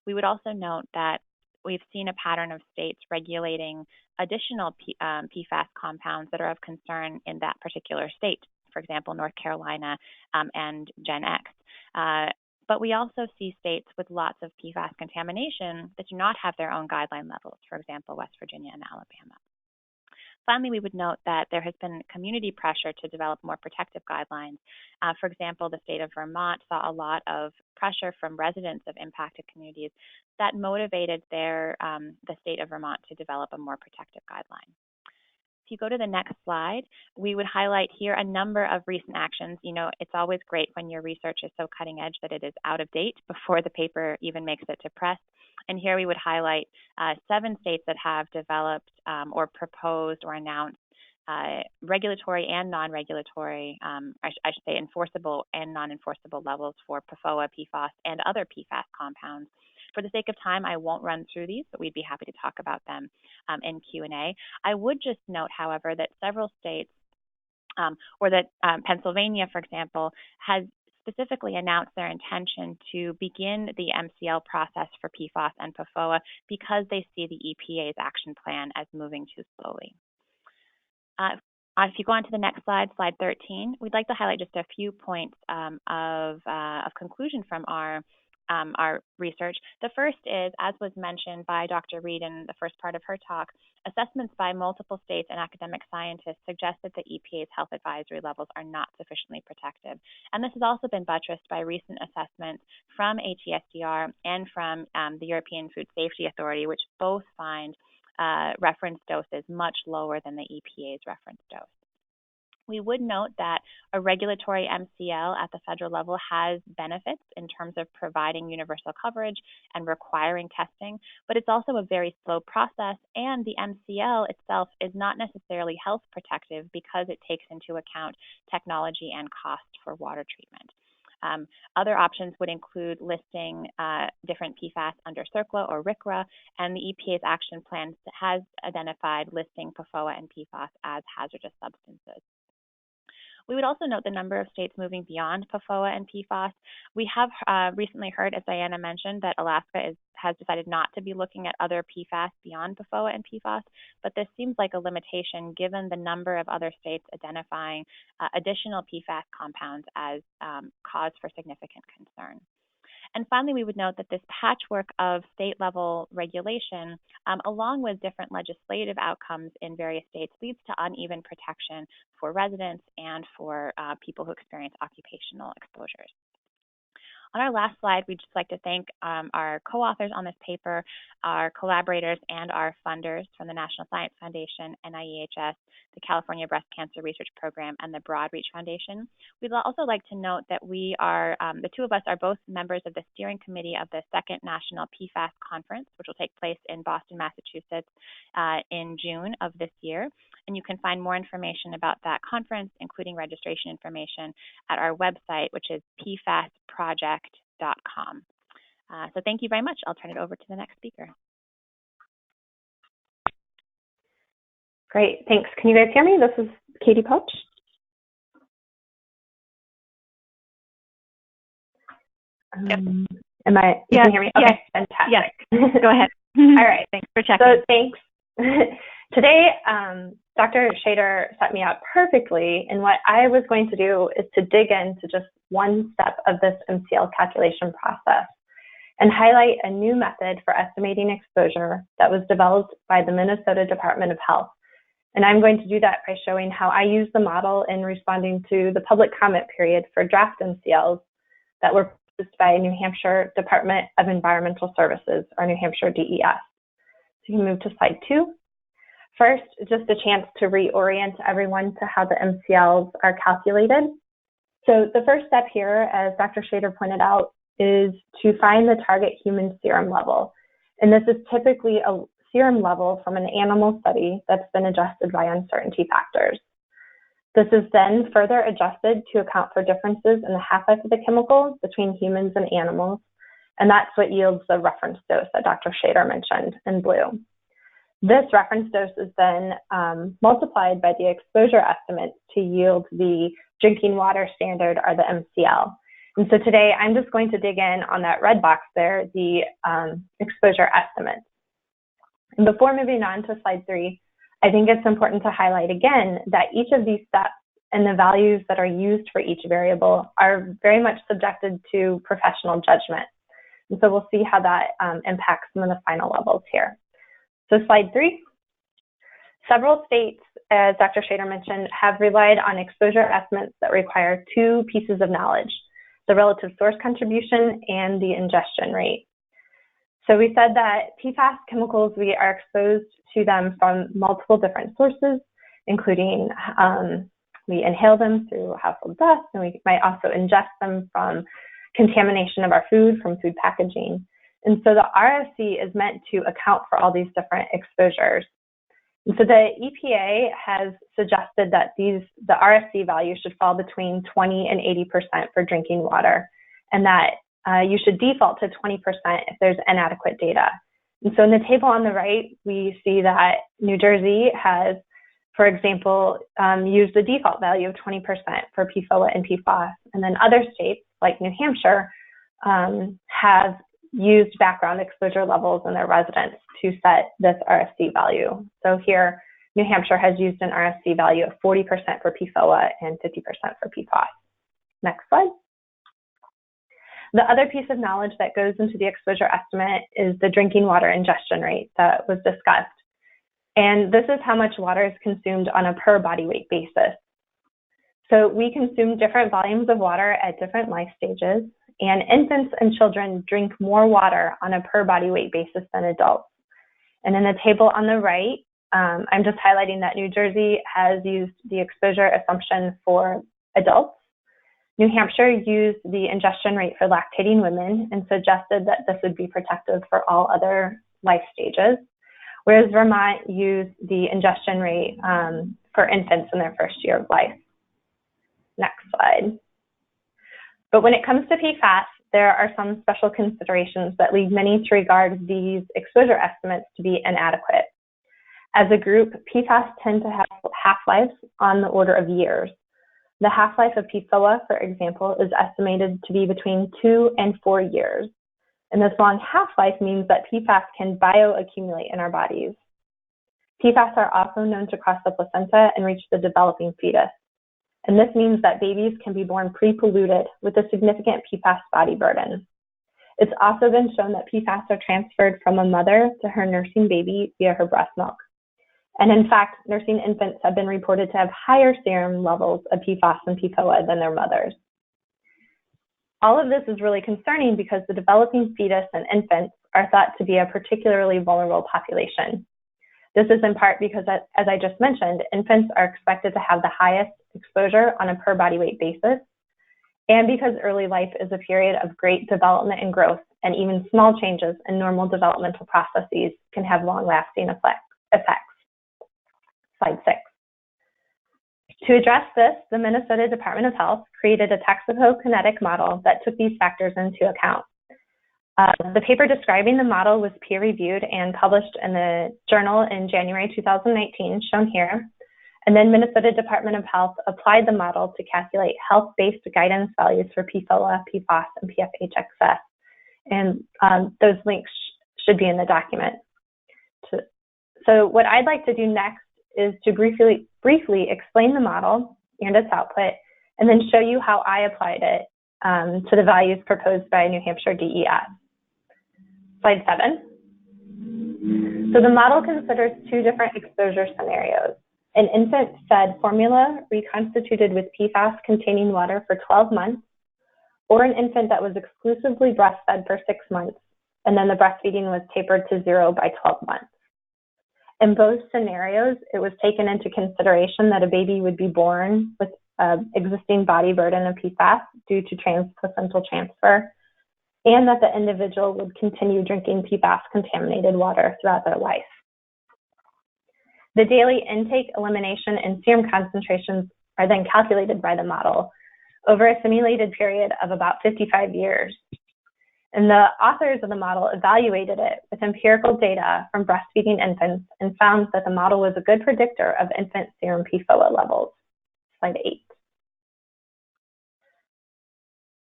We would also note that we've seen a pattern of states regulating additional PFAS compounds that are of concern in that particular state, for example, North Carolina and Gen X. But we also see states with lots of PFAS contamination that do not have their own guideline levels, for example, West Virginia and Alabama. Finally, we would note that there has been community pressure to develop more protective guidelines. For example, the state of Vermont saw a lot of pressure from residents of impacted communities that motivated the state of Vermont to develop a more protective guideline. If you go to the next slide, we would highlight here a number of recent actions. You know, it's always great when your research is so cutting edge that it is out of date before the paper even makes it to press. And here we would highlight 7 states that have developed or proposed or announced regulatory and non-regulatory, I should say enforceable and non-enforceable levels for PFOA, PFOS, and other PFAS compounds. For the sake of time, I won't run through these, but we'd be happy to talk about them in Q&A. I would just note, however, that several states, or that Pennsylvania, for example, has specifically announced their intention to begin the MCL process for PFOS and PFOA because they see the EPA's action plan as moving too slowly. If you go on to the next slide, slide 13, we'd like to highlight just a few points of conclusion from our research. The first is, as was mentioned by Dr. Reade in the first part of her talk, assessments by multiple states and academic scientists suggest that the EPA's health advisory levels are not sufficiently protective. And this has also been buttressed by recent assessments from ATSDR and from the European Food Safety Authority, which both find reference doses much lower than the EPA's reference dose. We would note that a regulatory MCL at the federal level has benefits in terms of providing universal coverage and requiring testing, but it's also a very slow process, and the MCL itself is not necessarily health protective because it takes into account technology and cost for water treatment. Other options would include listing different PFAS under CERCLA or RCRA, and the EPA's action plan has identified listing PFOA and PFOS as hazardous substances. We would also note the number of states moving beyond PFOA and PFOS. We have recently heard, as Diana mentioned, that Alaska has decided not to be looking at other PFAS beyond PFOA and PFOS, but this seems like a limitation given the number of other states identifying additional PFAS compounds as cause for significant concern. And finally, we would note that this patchwork of state-level regulation, along with different legislative outcomes in various states, leads to uneven protection for residents and for people who experience occupational exposures. On our last slide, we'd just like to thank our co-authors on this paper, our collaborators, and our funders from the National Science Foundation, NIEHS, the California Breast Cancer Research Program, and the Broad Reach Foundation. We'd also like to note that we are, the two of us are both members of the steering committee of the second National PFAS Conference, which will take place in Boston, Massachusetts in June of this year. And you can find more information about that conference, including registration information, at our website, which is pfasproject.com. So thank you very much. I'll turn it over to the next speaker. Great, thanks. Can you guys hear me? This is Katie Pelch. Yep. You can hear me? Okay, yes. Fantastic. Yes, go ahead. All right. Thanks for checking. So thanks. Today, Dr. Schaider set me up perfectly, and what I was going to do is to dig into just one step of this MCL calculation process and highlight a new method for estimating exposure that was developed by the Minnesota Department of Health. And I'm going to do that by showing how I use the model in responding to the public comment period for draft MCLs that were produced by New Hampshire Department of Environmental Services, or New Hampshire DES. So you can move to slide 2. First, just a chance to reorient everyone to how the MCLs are calculated. So the first step here, as Dr. Schaider pointed out, is to find the target human serum level. And this is typically a serum level from an animal study that's been adjusted by uncertainty factors. This is then further adjusted to account for differences in the half-life of the chemical between humans and animals. And that's what yields the reference dose that Dr. Schaider mentioned in blue. This reference dose is then multiplied by the exposure estimate to yield the drinking water standard, or the MCL. And so today I'm just going to dig in on that red box there, the exposure estimate. And before moving on to slide 3, I think it's important to highlight again that each of these steps and the values that are used for each variable are very much subjected to professional judgment. And so we'll see how that impacts some of the final levels here. So slide 3. Several states, as Dr. Schaider mentioned, have relied on exposure estimates that require 2 pieces of knowledge: the relative source contribution and the ingestion rate. So we said that PFAS chemicals, we are exposed to them from multiple different sources, including we inhale them through household dust, and we might also ingest them from contamination of our food from food packaging. And so the RFC is meant to account for all these different exposures. And so the EPA has suggested that the RFC value should fall between 20 and 80% for drinking water, and that you should default to 20% if there's inadequate data. And so in the table on the right, we see that New Jersey has, for example, used the default value of 20% for PFOA and PFOS, and then other states like New Hampshire have used background exposure levels in their residents to set this RFC value. So here, New Hampshire has used an RFC value of 40% for PFOA and 50% for PFOS. Next slide. The other piece of knowledge that goes into the exposure estimate is the drinking water ingestion rate that was discussed. And this is how much water is consumed on a per body weight basis. So we consume different volumes of water at different life stages, and infants and children drink more water on a per body weight basis than adults. And in the table on the right, I'm just highlighting that New Jersey has used the exposure assumption for adults. New Hampshire used the ingestion rate for lactating women and suggested that this would be protective for all other life stages, whereas Vermont used the ingestion rate for infants in their first year of life. Next slide. But when it comes to PFAS, there are some special considerations that lead many to regard these exposure estimates to be inadequate. As a group, PFAS tend to have half-lives on the order of years. The half-life of PFOA, for example, is estimated to be between 2 and 4 years. And this long half-life means that PFAS can bioaccumulate in our bodies. PFAS are also known to cross the placenta and reach the developing fetus. And this means that babies can be born pre-polluted with a significant PFAS body burden. It's also been shown that PFAS are transferred from a mother to her nursing baby via her breast milk. And in fact, nursing infants have been reported to have higher serum levels of PFAS and PFOA than their mothers. All of this is really concerning because the developing fetus and infants are thought to be a particularly vulnerable population. This is in part because, as I just mentioned, infants are expected to have the highest exposure on a per body weight basis, and because early life is a period of great development and growth, and even small changes in normal developmental processes can have long-lasting effects. Slide 6. To address this, the Minnesota Department of Health created a toxicokinetic model that took these factors into account. The paper describing the model was peer-reviewed and published in the journal in January 2019, shown here. And then Minnesota Department of Health applied the model to calculate health-based guidance values for PFOA, PFOS, and PFHXS. And those links should be in the document. So what I'd like to do next is to briefly explain the model and its output, and then show you how I applied it to the values proposed by New Hampshire DES. Slide 7. So the model considers two different exposure scenarios: an infant-fed formula reconstituted with PFAS-containing water for 12 months, or an infant that was exclusively breastfed for 6 months, and then the breastfeeding was tapered to 0 by 12 months. In both scenarios, it was taken into consideration that a baby would be born with existing body burden of PFAS due to transplacental transfer, and that the individual would continue drinking PFAS-contaminated water throughout their life. The daily intake, elimination, and serum concentrations are then calculated by the model over a simulated period of about 55 years. And the authors of the model evaluated it with empirical data from breastfeeding infants and found that the model was a good predictor of infant serum PFOA levels. Slide 8.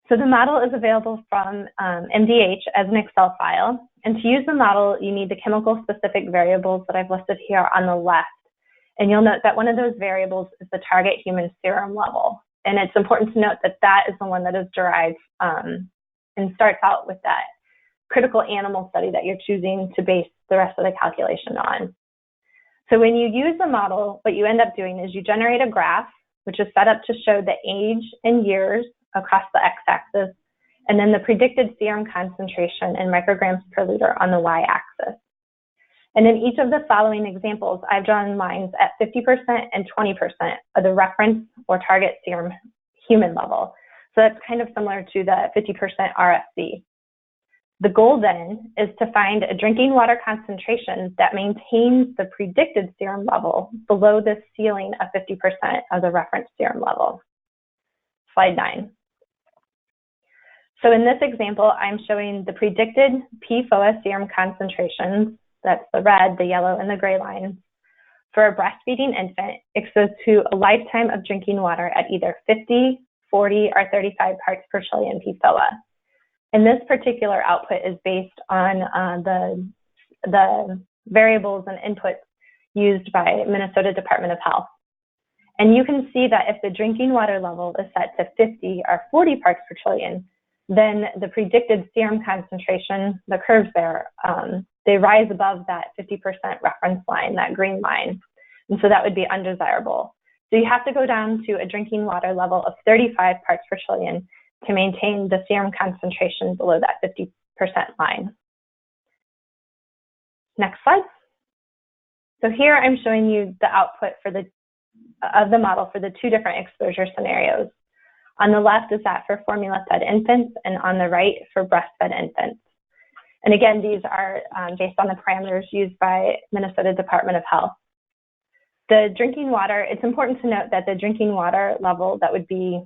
So the model is available from MDH as an Excel file. And to use the model, you need the chemical-specific variables that I've listed here on the left. And you'll note that one of those variables is the target human serum level. And it's important to note that that is the one that is derived and starts out with that critical animal study that you're choosing to base the rest of the calculation on. So when you use the model, what you end up doing is you generate a graph, which is set up to show the age and years across the x-axis, and then the predicted serum concentration in micrograms per liter on the y-axis. And in each of the following examples, I've drawn lines at 50% and 20% of the reference or target serum human level. So that's kind of similar to the 50% RFC. The goal then is to find a drinking water concentration that maintains the predicted serum level below the ceiling of 50% of the reference serum level. Slide 9. So in this example, I'm showing the predicted PFOA serum concentrations, that's the red, the yellow, and the gray lines, for a breastfeeding infant exposed to a lifetime of drinking water at either 50, 40, or 35 parts per trillion PFOA. And this particular output is based on the variables and inputs used by Minnesota Department of Health. And you can see that if the drinking water level is set to 50 or 40 parts per trillion, then the predicted serum concentration, the curves there, they rise above that 50% reference line, that green line. And so that would be undesirable. So you have to go down to a drinking water level of 35 parts per trillion to maintain the serum concentration below that 50% line. Next slide. So here I'm showing you the output of the model for the two different exposure scenarios. On the left is that for formula-fed infants, and on the right for breastfed infants. And again, these are based on the parameters used by Minnesota Department of Health. The drinking water, it's important to note that the drinking water level that would be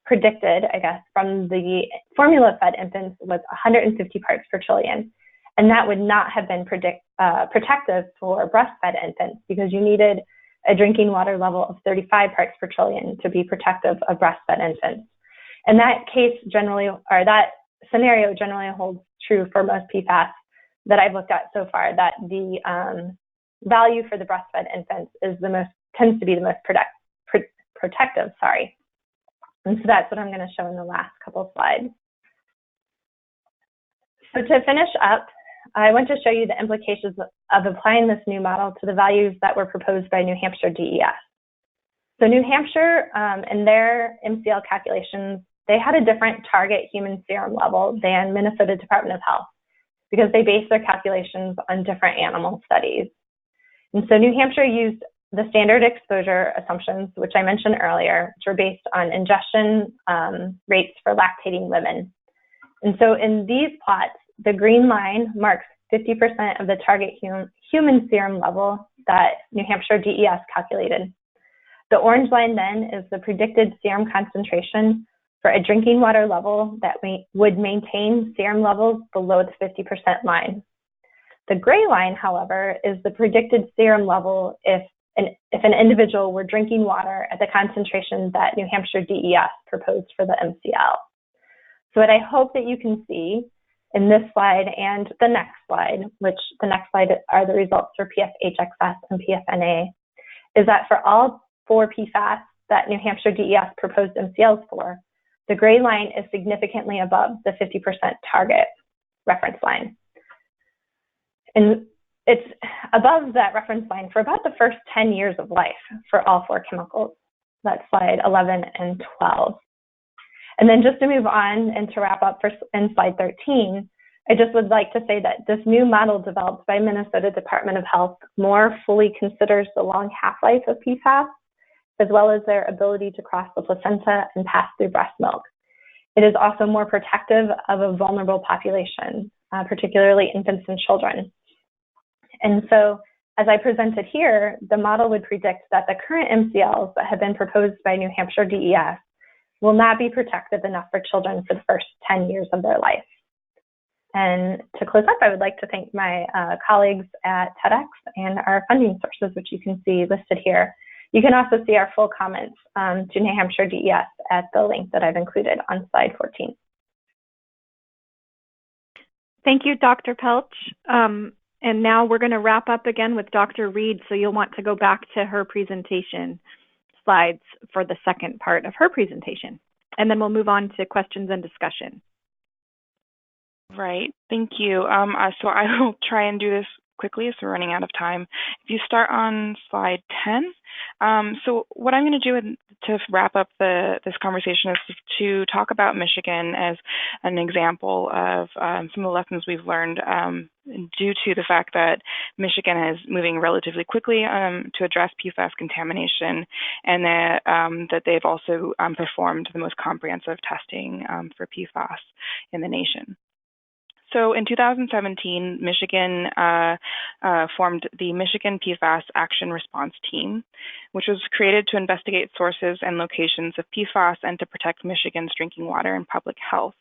predicted, I guess, from the formula-fed infants was 150 parts per trillion. And that would not have been protective for breastfed infants because you needed a drinking water level of 35 parts per trillion to be protective of breastfed infants. And that case generally, or that scenario generally holds true for most PFAS that I've looked at so far, that the value for the breastfed infants is tends to be the most protective, sorry. And so that's what I'm going to show in the last couple of slides. So to finish up, I want to show you the implications of applying this new model to the values that were proposed by New Hampshire DES. So New Hampshire, in their MCL calculations, they had a different target human serum level than Minnesota Department of Health because they based their calculations on different animal studies. And so New Hampshire used the standard exposure assumptions, which I mentioned earlier, which were based on ingestion rates for lactating women. And so in these plots, the green line marks 50% of the target human serum level that New Hampshire DES calculated. The orange line then is the predicted serum concentration for a drinking water level that would maintain serum levels below the 50% line. The gray line, however, is the predicted serum level if an individual were drinking water at the concentration that New Hampshire DES proposed for the MCL. So what I hope that you can see in this slide and the next slide, which the next slide are the results for PFHXS and PFNA, is that for all 4 PFAS that New Hampshire DES proposed MCLs for, the gray line is significantly above the 50% target reference line. And it's above that reference line for about the first 10 years of life for all 4 chemicals. That's slide 11 and 12. And then just to move on and to wrap up in slide 13, I just would like to say that this new model developed by Minnesota Department of Health more fully considers the long half-life of PFAS, as well as their ability to cross the placenta and pass through breast milk. It is also more protective of a vulnerable population, particularly infants and children. And so, as I presented here, the model would predict that the current MCLs that have been proposed by New Hampshire DES will not be protective enough for children for the first 10 years of their life. And to close up, I would like to thank my colleagues at TEDx and our funding sources, which you can see listed here. You can also see our full comments to New Hampshire DES at the link that I've included on slide 14. Thank you, Dr. Pelch. And now we're going to wrap up again with Dr. Reade, so you'll want to go back to her presentation slides for the second part of her presentation. And then we'll move on to questions and discussion. Right, thank you. So I will try and do this quickly as we're running out of time. If you start on slide 10, so what I'm going to do to wrap up this conversation is to talk about Michigan as an example of some of the lessons we've learned due to the fact that Michigan is moving relatively quickly to address PFAS contamination, and that they've also performed the most comprehensive testing for PFAS in the nation. So in 2017, Michigan formed the Michigan PFAS Action Response Team, which was created to investigate sources and locations of PFAS and to protect Michigan's drinking water and public health.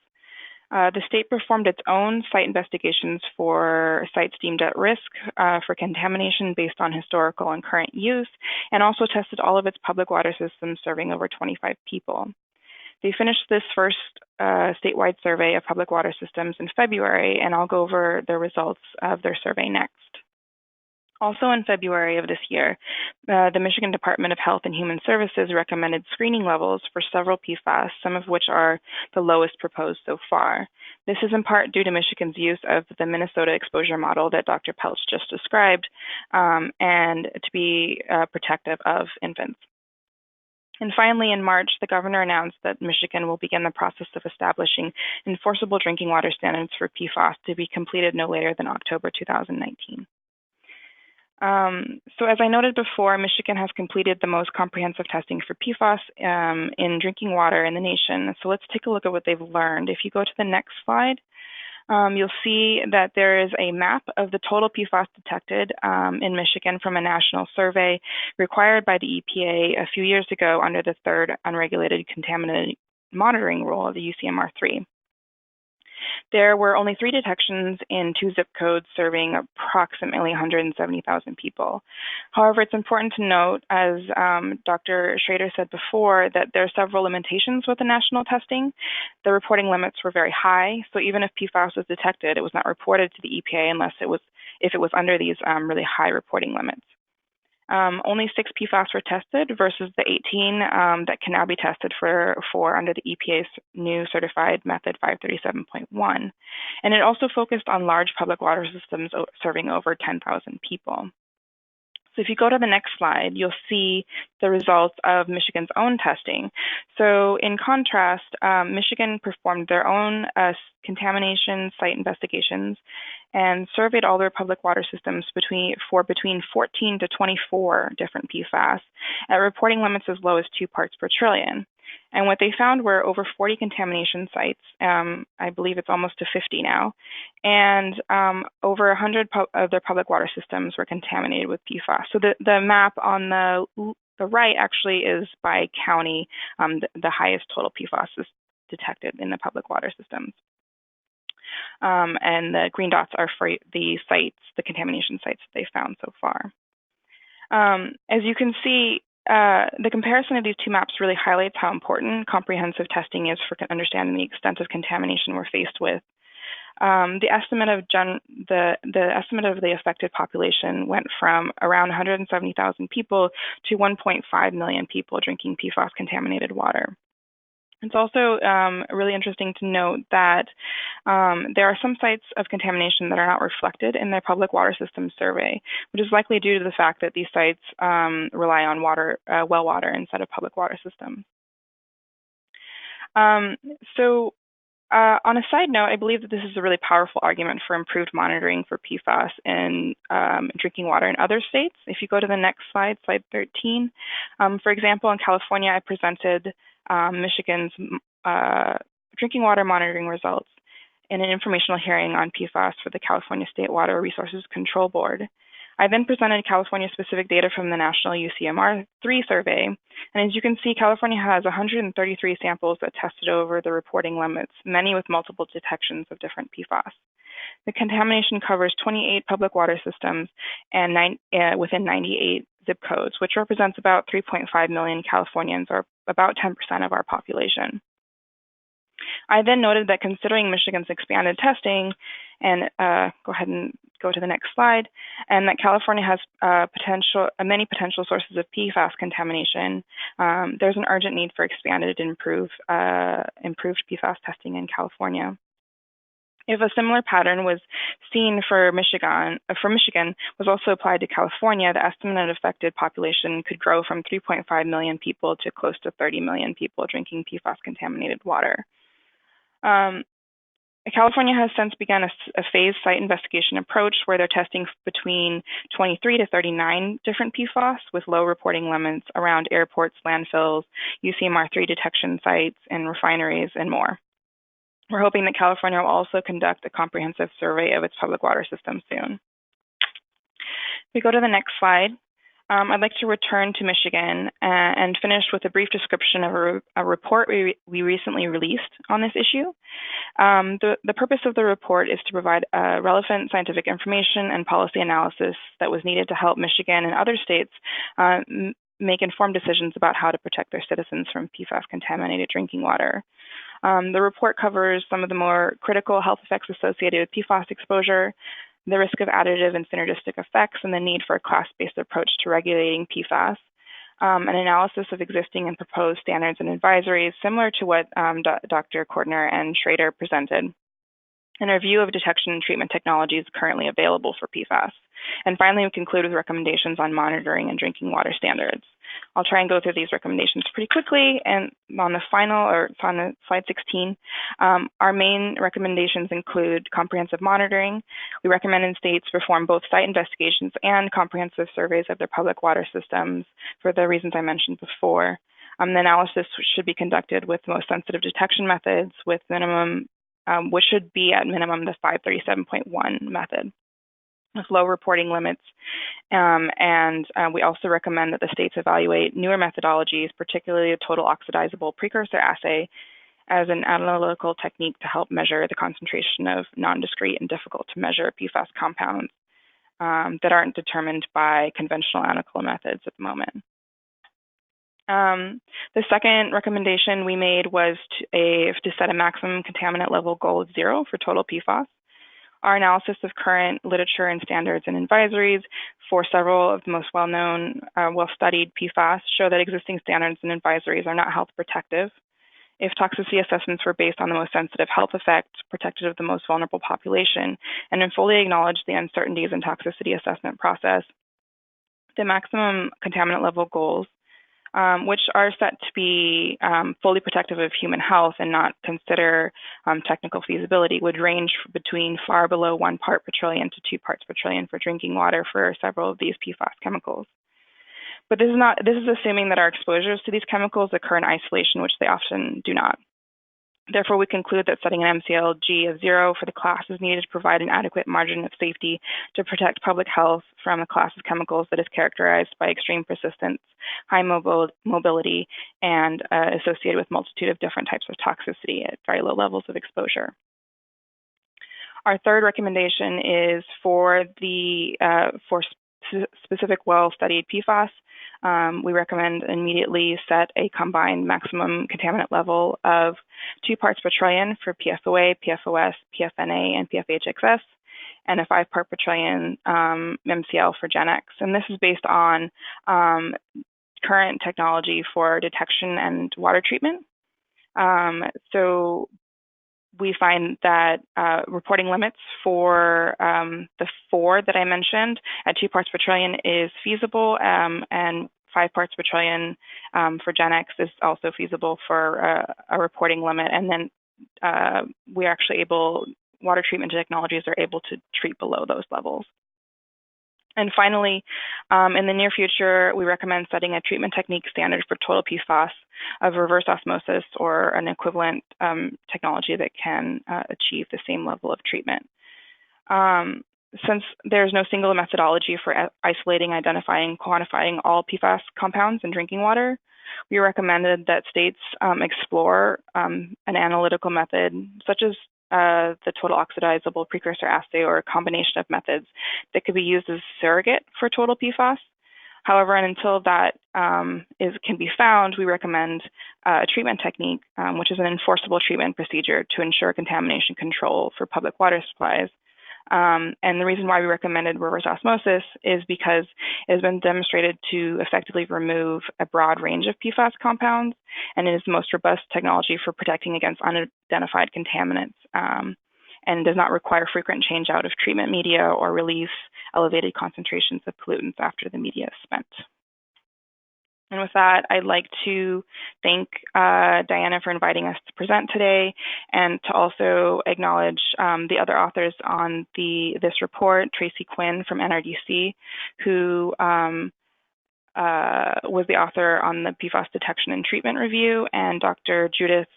The state performed its own site investigations for sites deemed at risk for contamination based on historical and current use, and also tested all of its public water systems serving over 25 people. They finished this first statewide survey of public water systems in February, and I'll go over the results of their survey next. Also in February of this year, the Michigan Department of Health and Human Services recommended screening levels for several PFAS, some of which are the lowest proposed so far. This is in part due to Michigan's use of the Minnesota exposure model that Dr. Pelch just described, and to be protective of infants. And finally, in March, the governor announced that Michigan will begin the process of establishing enforceable drinking water standards for PFAS to be completed no later than October 2019. So as I noted before, Michigan has completed the most comprehensive testing for PFAS in drinking water in the nation. So let's take a look at what they've learned. If you go to the next slide, you'll see that there is a map of the total PFAS detected in Michigan from a national survey required by the EPA a few years ago under the third Unregulated Contaminant Monitoring Rule, the UCMR3. There were only 3 detections in 2 zip codes serving approximately 170,000 people. However, it's important to note, as Dr. Schaider said before, that there are several limitations with the national testing. The reporting limits were very high, so even if PFAS was detected, it was not reported to the EPA unless if it was under these really high reporting limits. Only 6 PFAS were tested versus the 18 that can now be tested for under the EPA's new certified method 537.1. And it also focused on large public water systems serving over 10,000 people. So if you go to the next slide, you'll see the results of Michigan's own testing. So in contrast, Michigan performed their own contamination site investigations and surveyed all their public water systems between 14 to 24 different PFAS at reporting limits as low as 2 parts per trillion. And what they found were over 40 contamination sites. I believe it's almost to 50 now. And over 100 of their public water systems were contaminated with PFAS. So the map on the right actually is by county. The highest total PFAS is detected in the public water systems. And the green dots are for the sites, the contamination sites that they found so far. As you can see, the comparison of these two maps really highlights how important comprehensive testing is for understanding the extent of contamination we're faced with. The estimate of the affected population went from around 170,000 people to 1.5 million people drinking PFAS contaminated water. It's also really interesting to note that there are some sites of contamination that are not reflected in their public water system survey, which is likely due to the fact that these sites rely on well water instead of public water systems. On a side note, I believe that this is a really powerful argument for improved monitoring for PFAS in drinking water in other states. If you go to the next slide, slide 13, for example, in California, I presented Michigan's drinking water monitoring results in an informational hearing on PFAS for the California State Water Resources Control Board. I then presented California-specific data from the National UCMR-3 survey, and as you can see, California has 133 samples that tested over the reporting limits, many with multiple detections of different PFAS. The contamination covers 28 public water systems and within 98 zip codes, which represents about 3.5 million Californians, or about 10% of our population. I then noted that considering Michigan's expanded testing, and go ahead and go to the next slide, and that California has many potential sources of PFAS contamination, there's an urgent need for expanded and improved PFAS testing in California. If a similar pattern was seen for Michigan was also applied to California, the estimated affected population could grow from 3.5 million people to close to 30 million people drinking PFAS-contaminated water. California has since begun a phased site investigation approach where they're testing between 23 to 39 different PFAS with low reporting limits around airports, landfills, UCMR-3 detection sites, and refineries, and more. We're hoping that California will also conduct a comprehensive survey of its public water system soon. If we go to the next slide, I'd like to return to Michigan and finish with a brief description of a report we recently released on this issue. The purpose of the report is to provide relevant scientific information and policy analysis that was needed to help Michigan and other states make informed decisions about how to protect their citizens from PFAS-contaminated drinking water. The report covers some of the more critical health effects associated with PFAS exposure, the risk of additive and synergistic effects, and the need for a class-based approach to regulating PFAS, an analysis of existing and proposed standards and advisories similar to what Dr. Cordner and Schaider presented, and a review of detection and treatment technologies currently available for PFAS. And finally, we conclude with recommendations on monitoring and drinking water standards. I'll try and go through these recommendations pretty quickly, and on the on slide 16, our main recommendations include comprehensive monitoring. We recommend states perform both site investigations and comprehensive surveys of their public water systems for the reasons I mentioned before. The analysis should be conducted with most sensitive detection methods with minimum, which should be at minimum the 537.1 method, with low reporting limits. And we also recommend that the states evaluate newer methodologies, particularly a total oxidizable precursor assay, as an analytical technique to help measure the concentration of non-discrete and difficult to measure PFAS compounds that aren't determined by conventional analytical methods at the moment. The second recommendation we made was to set a maximum contaminant level goal of 0 for total PFAS. Our analysis of current literature and standards and advisories for several of the most well-known, well-studied PFAS show that existing standards and advisories are not health protective. If toxicity assessments were based on the most sensitive health effects, protected of the most vulnerable population, and then fully acknowledged the uncertainties in toxicity assessment process, the maximum contaminant level goals, which are set to be fully protective of human health and not consider technical feasibility, would range between far below 1 part per trillion to 2 parts per trillion for drinking water for several of these PFAS chemicals. But this is assuming that our exposures to these chemicals occur in isolation, which they often do not. Therefore, we conclude that setting an MCLG of 0 for the class is needed to provide an adequate margin of safety to protect public health from a class of chemicals that is characterized by extreme persistence, high mobility, and associated with a multitude of different types of toxicity at very low levels of exposure. Our third recommendation is for specific well-studied PFAS. We recommend immediately set a combined maximum contaminant level of 2 parts per trillion for PFOA, PFOS, PFNA, and PFHXS, and a 5 part per trillion MCL for GenX. And this is based on current technology for detection and water treatment. So we find that reporting limits for the 4 that I mentioned at 2 parts per trillion is feasible, and 5 parts per trillion for GenX is also feasible for a reporting limit. And then we're actually water treatment technologies are able to treat below those levels. And finally, in the near future, we recommend setting a treatment technique standard for total PFAS of reverse osmosis or an equivalent technology that can achieve the same level of treatment. Since there's no single methodology for isolating, identifying, quantifying all PFAS compounds in drinking water, we recommended that states explore an analytical method such as the total oxidizable precursor assay, or a combination of methods that could be used as a surrogate for total PFAS. However, and until that can be found, we recommend a treatment technique, which is an enforceable treatment procedure to ensure contamination control for public water supplies. And the reason why we recommended reverse osmosis is because it has been demonstrated to effectively remove a broad range of PFAS compounds, and it is the most robust technology for protecting against unidentified contaminants, and does not require frequent change out of treatment media or release elevated concentrations of pollutants after the media is spent. And with that, I'd like to thank Diana for inviting us to present today, and to also acknowledge the other authors on this report, Tracy Quinn from NRDC, who was the author on the PFAS detection and treatment review, and Dr. Judith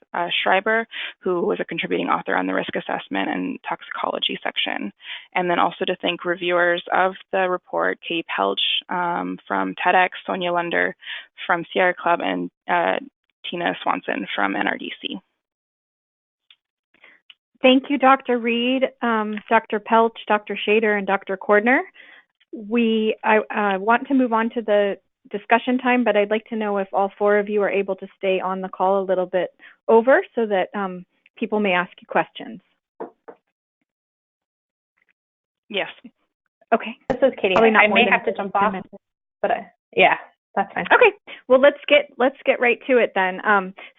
Schreiber, who was a contributing author on the risk assessment and toxicology section. And then also to thank reviewers of the report, Katie Pelch from TEDx, Sonia Lunder from Sierra Club, and Tina Swanson from NRDC. Thank you, Dr. Reade, Dr. Pelch, Dr. Schaider, and Dr. Cordner. I want to move on to the discussion time, but I'd like to know if all 4 of you are able to stay on the call a little bit over so that people may ask you questions. Yes. Okay. This is Katie. I may have to jump off, but yeah, that's fine. Okay. Well, let's get right to it then.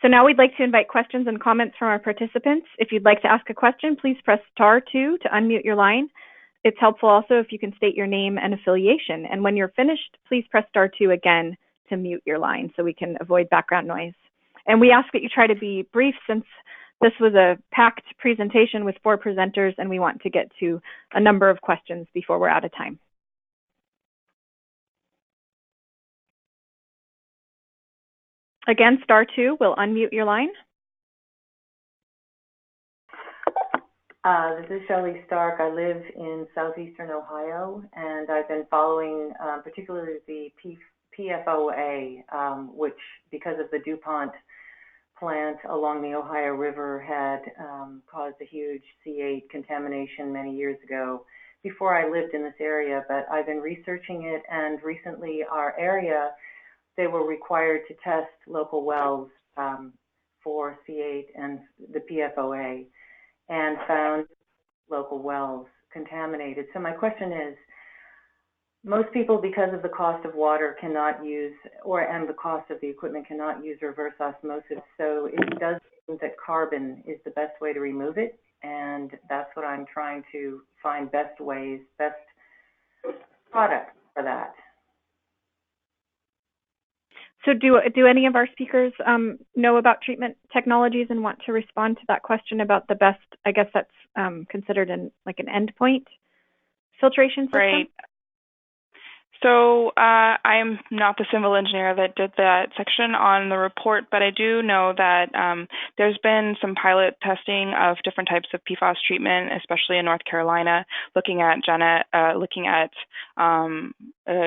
So now we'd like to invite questions and comments from our participants. If you'd like to ask a question, please press *2 to unmute your line. It's helpful also if you can state your name and affiliation. And when you're finished, please press *2 again to mute your line so we can avoid background noise. And we ask that you try to be brief, since this was a packed presentation with 4 presenters, and we want to get to a number of questions before we're out of time. Again, *2 will unmute your line. This is Shelley Stark. I live in southeastern Ohio, and I've been following particularly the PFOA, which, because of the DuPont plant along the Ohio River, had caused a huge C8 contamination many years ago, before I lived in this area. But I've been researching it, and recently our area, they were required to test local wells for C8 and the PFOA, and found local wells contaminated. So my question is, most people, because of the cost of water, cannot use, and the cost of the equipment, cannot use reverse osmosis. So it does seem that carbon is the best way to remove it, and that's what I'm trying to find best ways, best products for that. So do any of our speakers know about treatment technologies and want to respond to that question about the best, I guess that's considered an endpoint filtration system? Right. So I am not the civil engineer that did that section on the report, but I do know that there's been some pilot testing of different types of PFAS treatment, especially in North Carolina, looking at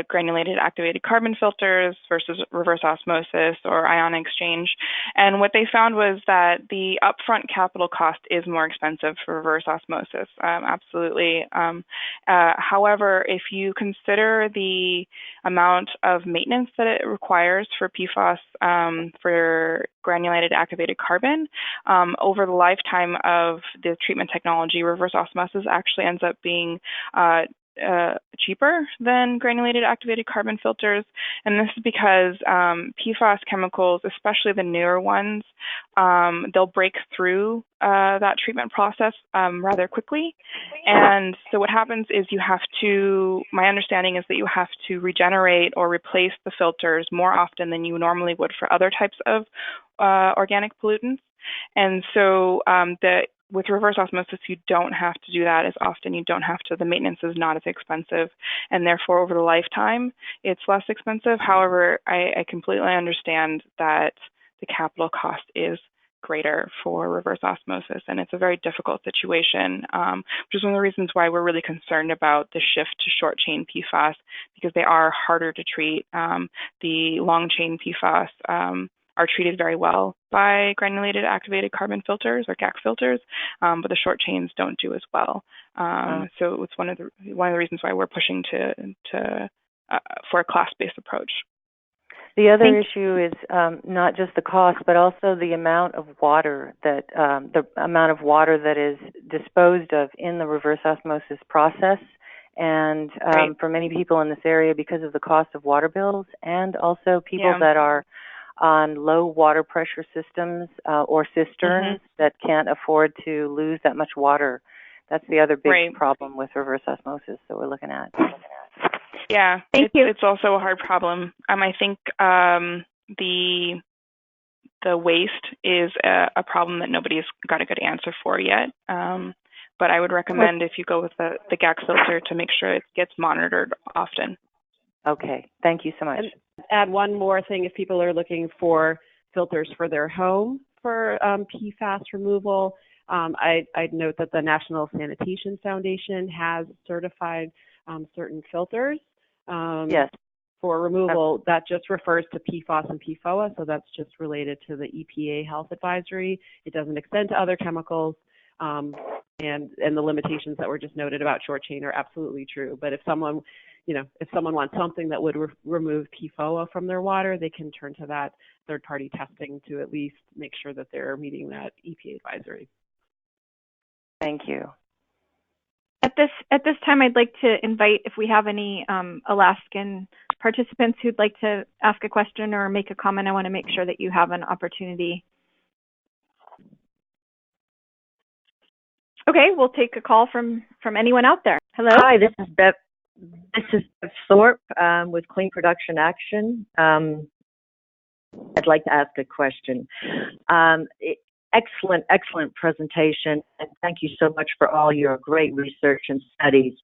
granulated activated carbon filters versus reverse osmosis or ion exchange. And what they found was that the upfront capital cost is more expensive for reverse osmosis, absolutely. However, if you consider the amount of maintenance that it requires for PFAS for granulated activated carbon, over the lifetime of the treatment technology, reverse osmosis actually ends up being cheaper than granulated activated carbon filters. And this is because PFAS chemicals, especially the newer ones, they'll break through that treatment process rather quickly. And so what happens is my understanding is that you have to regenerate or replace the filters more often than you normally would for other types of organic pollutants. And so with reverse osmosis, you don't have to do that as often. The maintenance is not as expensive, and therefore over the lifetime, it's less expensive. However, I completely understand that the capital cost is greater for reverse osmosis, and it's a very difficult situation, which is one of the reasons why we're really concerned about the shift to short chain PFAS, because they are harder to treat. The long chain PFAS are treated very well by granulated activated carbon filters or GAC filters, but the short chains don't do as well. So it's one of the reasons why we're pushing for a class-based approach. The other issue is not just the cost, but also the amount of water that is disposed of in the reverse osmosis process. And for many people in this area, because of the cost of water bills, and also people that are on low water pressure systems or cisterns that can't afford to lose that much water. That's the other big problem with reverse osmosis that we're looking at. Yeah, it's also a hard problem. I think the waste is a problem that nobody's got a good answer for yet. But I would recommend if you go with the GAC filter to make sure it gets monitored often. Okay, thank you so much. And add one more thing, if people are looking for filters for their home for PFAS removal, I'd note that the National Sanitation Foundation has certified certain filters for removal. That just refers to PFOS and PFOA, so that's just related to the EPA health advisory. It doesn't extend to other chemicals, and the limitations that were just noted about short chain are absolutely true. But if someone wants something that would remove PFOA from their water, they can turn to that third-party testing to at least make sure that they're meeting that EPA advisory. Thank you. At this time, I'd like to invite, if we have any Alaskan participants who'd like to ask a question or make a comment. I want to make sure that you have an opportunity. Okay, we'll take a call from anyone out there. Hello. Hi, this is Bev Thorpe with Clean Production Action. I'd like to ask a question. Excellent presentation, and thank you so much for all your great research and studies.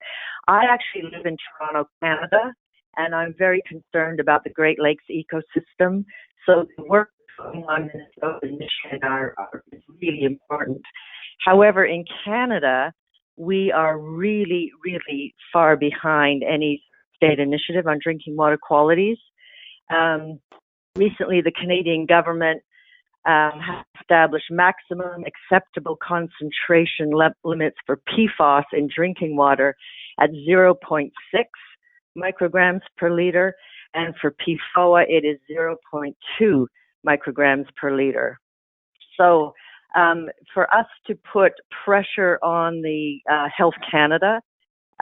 I actually live in Toronto, Canada, and I'm very concerned about the Great Lakes ecosystem. So the work going on in Minnesota and Michigan is really important. However, in Canada, we are really, really far behind any state initiative on drinking water qualities. Recently, the Canadian government has established maximum acceptable concentration limits for PFOS in drinking water at 0.6 micrograms per liter, and for PFOA it is 0.2 micrograms per liter. So for us to put pressure on the Health Canada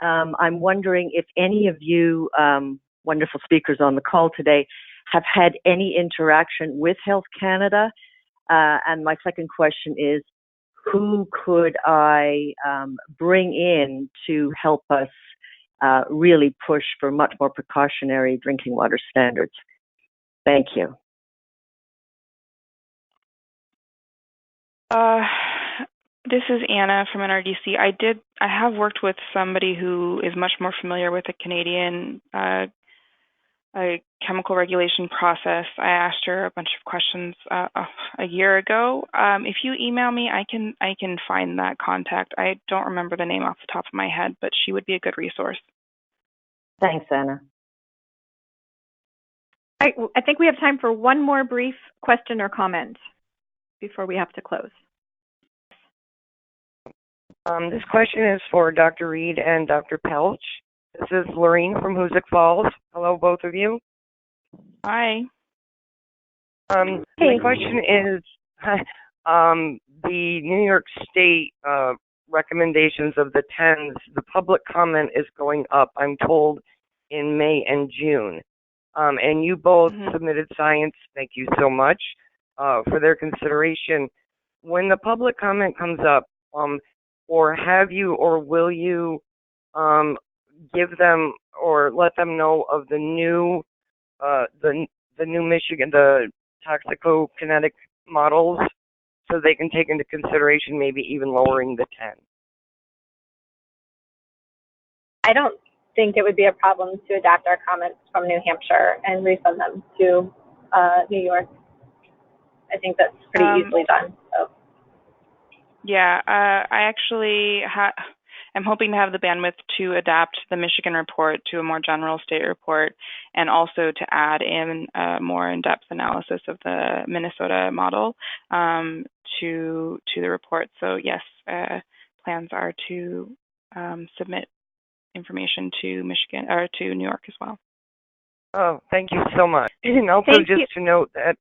I'm wondering if any of you wonderful speakers on the call today have had any interaction with Health Canada. And my second question is, who could I bring in to help us really push for much more precautionary drinking water standards? Thank you. This is Anna from NRDC. I have worked with somebody who is much more familiar with the Canadian chemical regulation process. I asked her a bunch of questions a year ago. If you email me, I can find that contact. I don't remember the name off the top of my head, but she would be a good resource. Thanks, Anna. I think we have time for one more brief question or comment before we have to close. This question is for Dr. Reade and Dr. Pelch. This is Laurel from Hoosick Falls. Hello, both of you. Hi. Hey. My question is, the New York State recommendations of the 10s, the public comment is going up, I'm told, in May and June. And you both submitted science, thank you so much, for their consideration. When the public comment comes up, or have you or will you give them or let them know of the new Michigan, the toxicokinetic models, so they can take into consideration maybe even lowering the 10? I don't think it would be a problem to adapt our comments from New Hampshire and resend them to New York. I think that's pretty easily done. So. Yeah, I actually I'm hoping to have the bandwidth to adapt the Michigan report to a more general state report, and also to add in a more in-depth analysis of the Minnesota model to the report. So yes, plans are to submit information to Michigan or to New York as well. Oh, thank you so much. And also to note that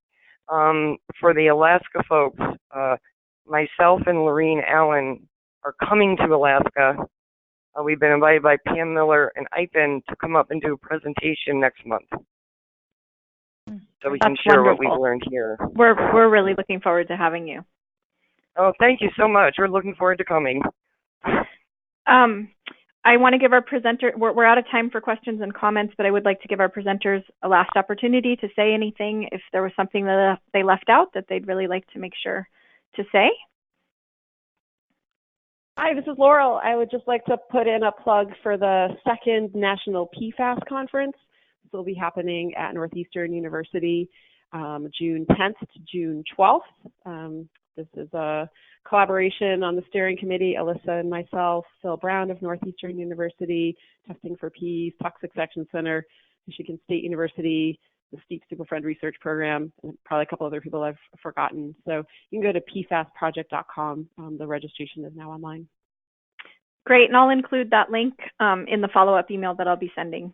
for the Alaska folks, myself and Lorene Allen are coming to Alaska. We've been invited by PM Miller and IPEN to come up and do a presentation next month. So we can share what we've learned here. We're really looking forward to having you. Oh, thank you so much. We're looking forward to coming. I want to give our presenter, we're out of time for questions and comments, but I would like to give our presenters a last opportunity to say anything if there was something that they left out that they'd really like to make sure to say. Hi, this is Laurel. I would just like to put in a plug for the second National PFAS Conference. This will be happening at Northeastern University June 10th to June 12th. This is a collaboration on the steering committee, Alissa and myself, Phil Brown of Northeastern University, Testing for Peace, Toxic Section Center, Michigan State University, the Steep Superfriend Research Program, and probably a couple other people I've forgotten. So you can go to pfasproject.com. The registration is now online. Great, and I'll include that link in the follow-up email that I'll be sending.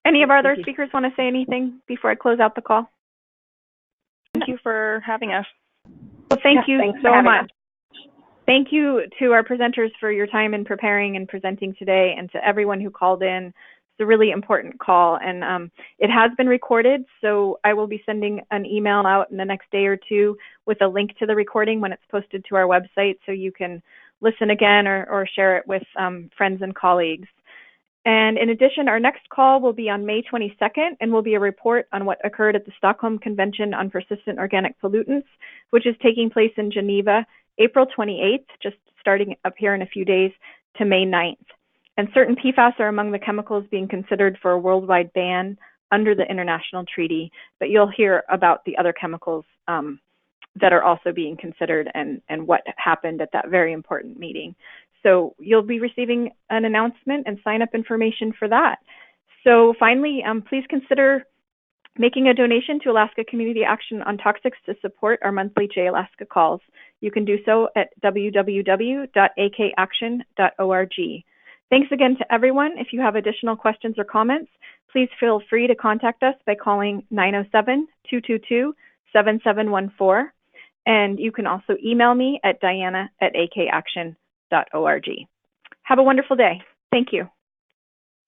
Any of our other speakers want to say anything before I close out the call? Thank you for having us. Well, thank you so much. Thank you to our presenters for your time in preparing and presenting today, and to everyone who called in. It's a really important call, and it has been recorded, so I will be sending an email out in the next day or two with a link to the recording when it's posted to our website, so you can listen again or share it with friends and colleagues. And in addition, our next call will be on May 22nd and will be a report on what occurred at the Stockholm Convention on Persistent Organic Pollutants, which is taking place in Geneva, April 28th, just starting up here in a few days, to May 9th. And certain PFAS are among the chemicals being considered for a worldwide ban under the international treaty, but you'll hear about the other chemicals that are also being considered and what happened at that very important meeting. So you'll be receiving an announcement and sign up information for that. So finally, please consider making a donation to Alaska Community Action on Toxics to support our monthly J-Alaska calls. You can do so at www.akaction.org. Thanks again to everyone. If you have additional questions or comments, please feel free to contact us by calling 907-222-7714. And you can also email me at diana@akaction.org. Have a wonderful day. Thank you.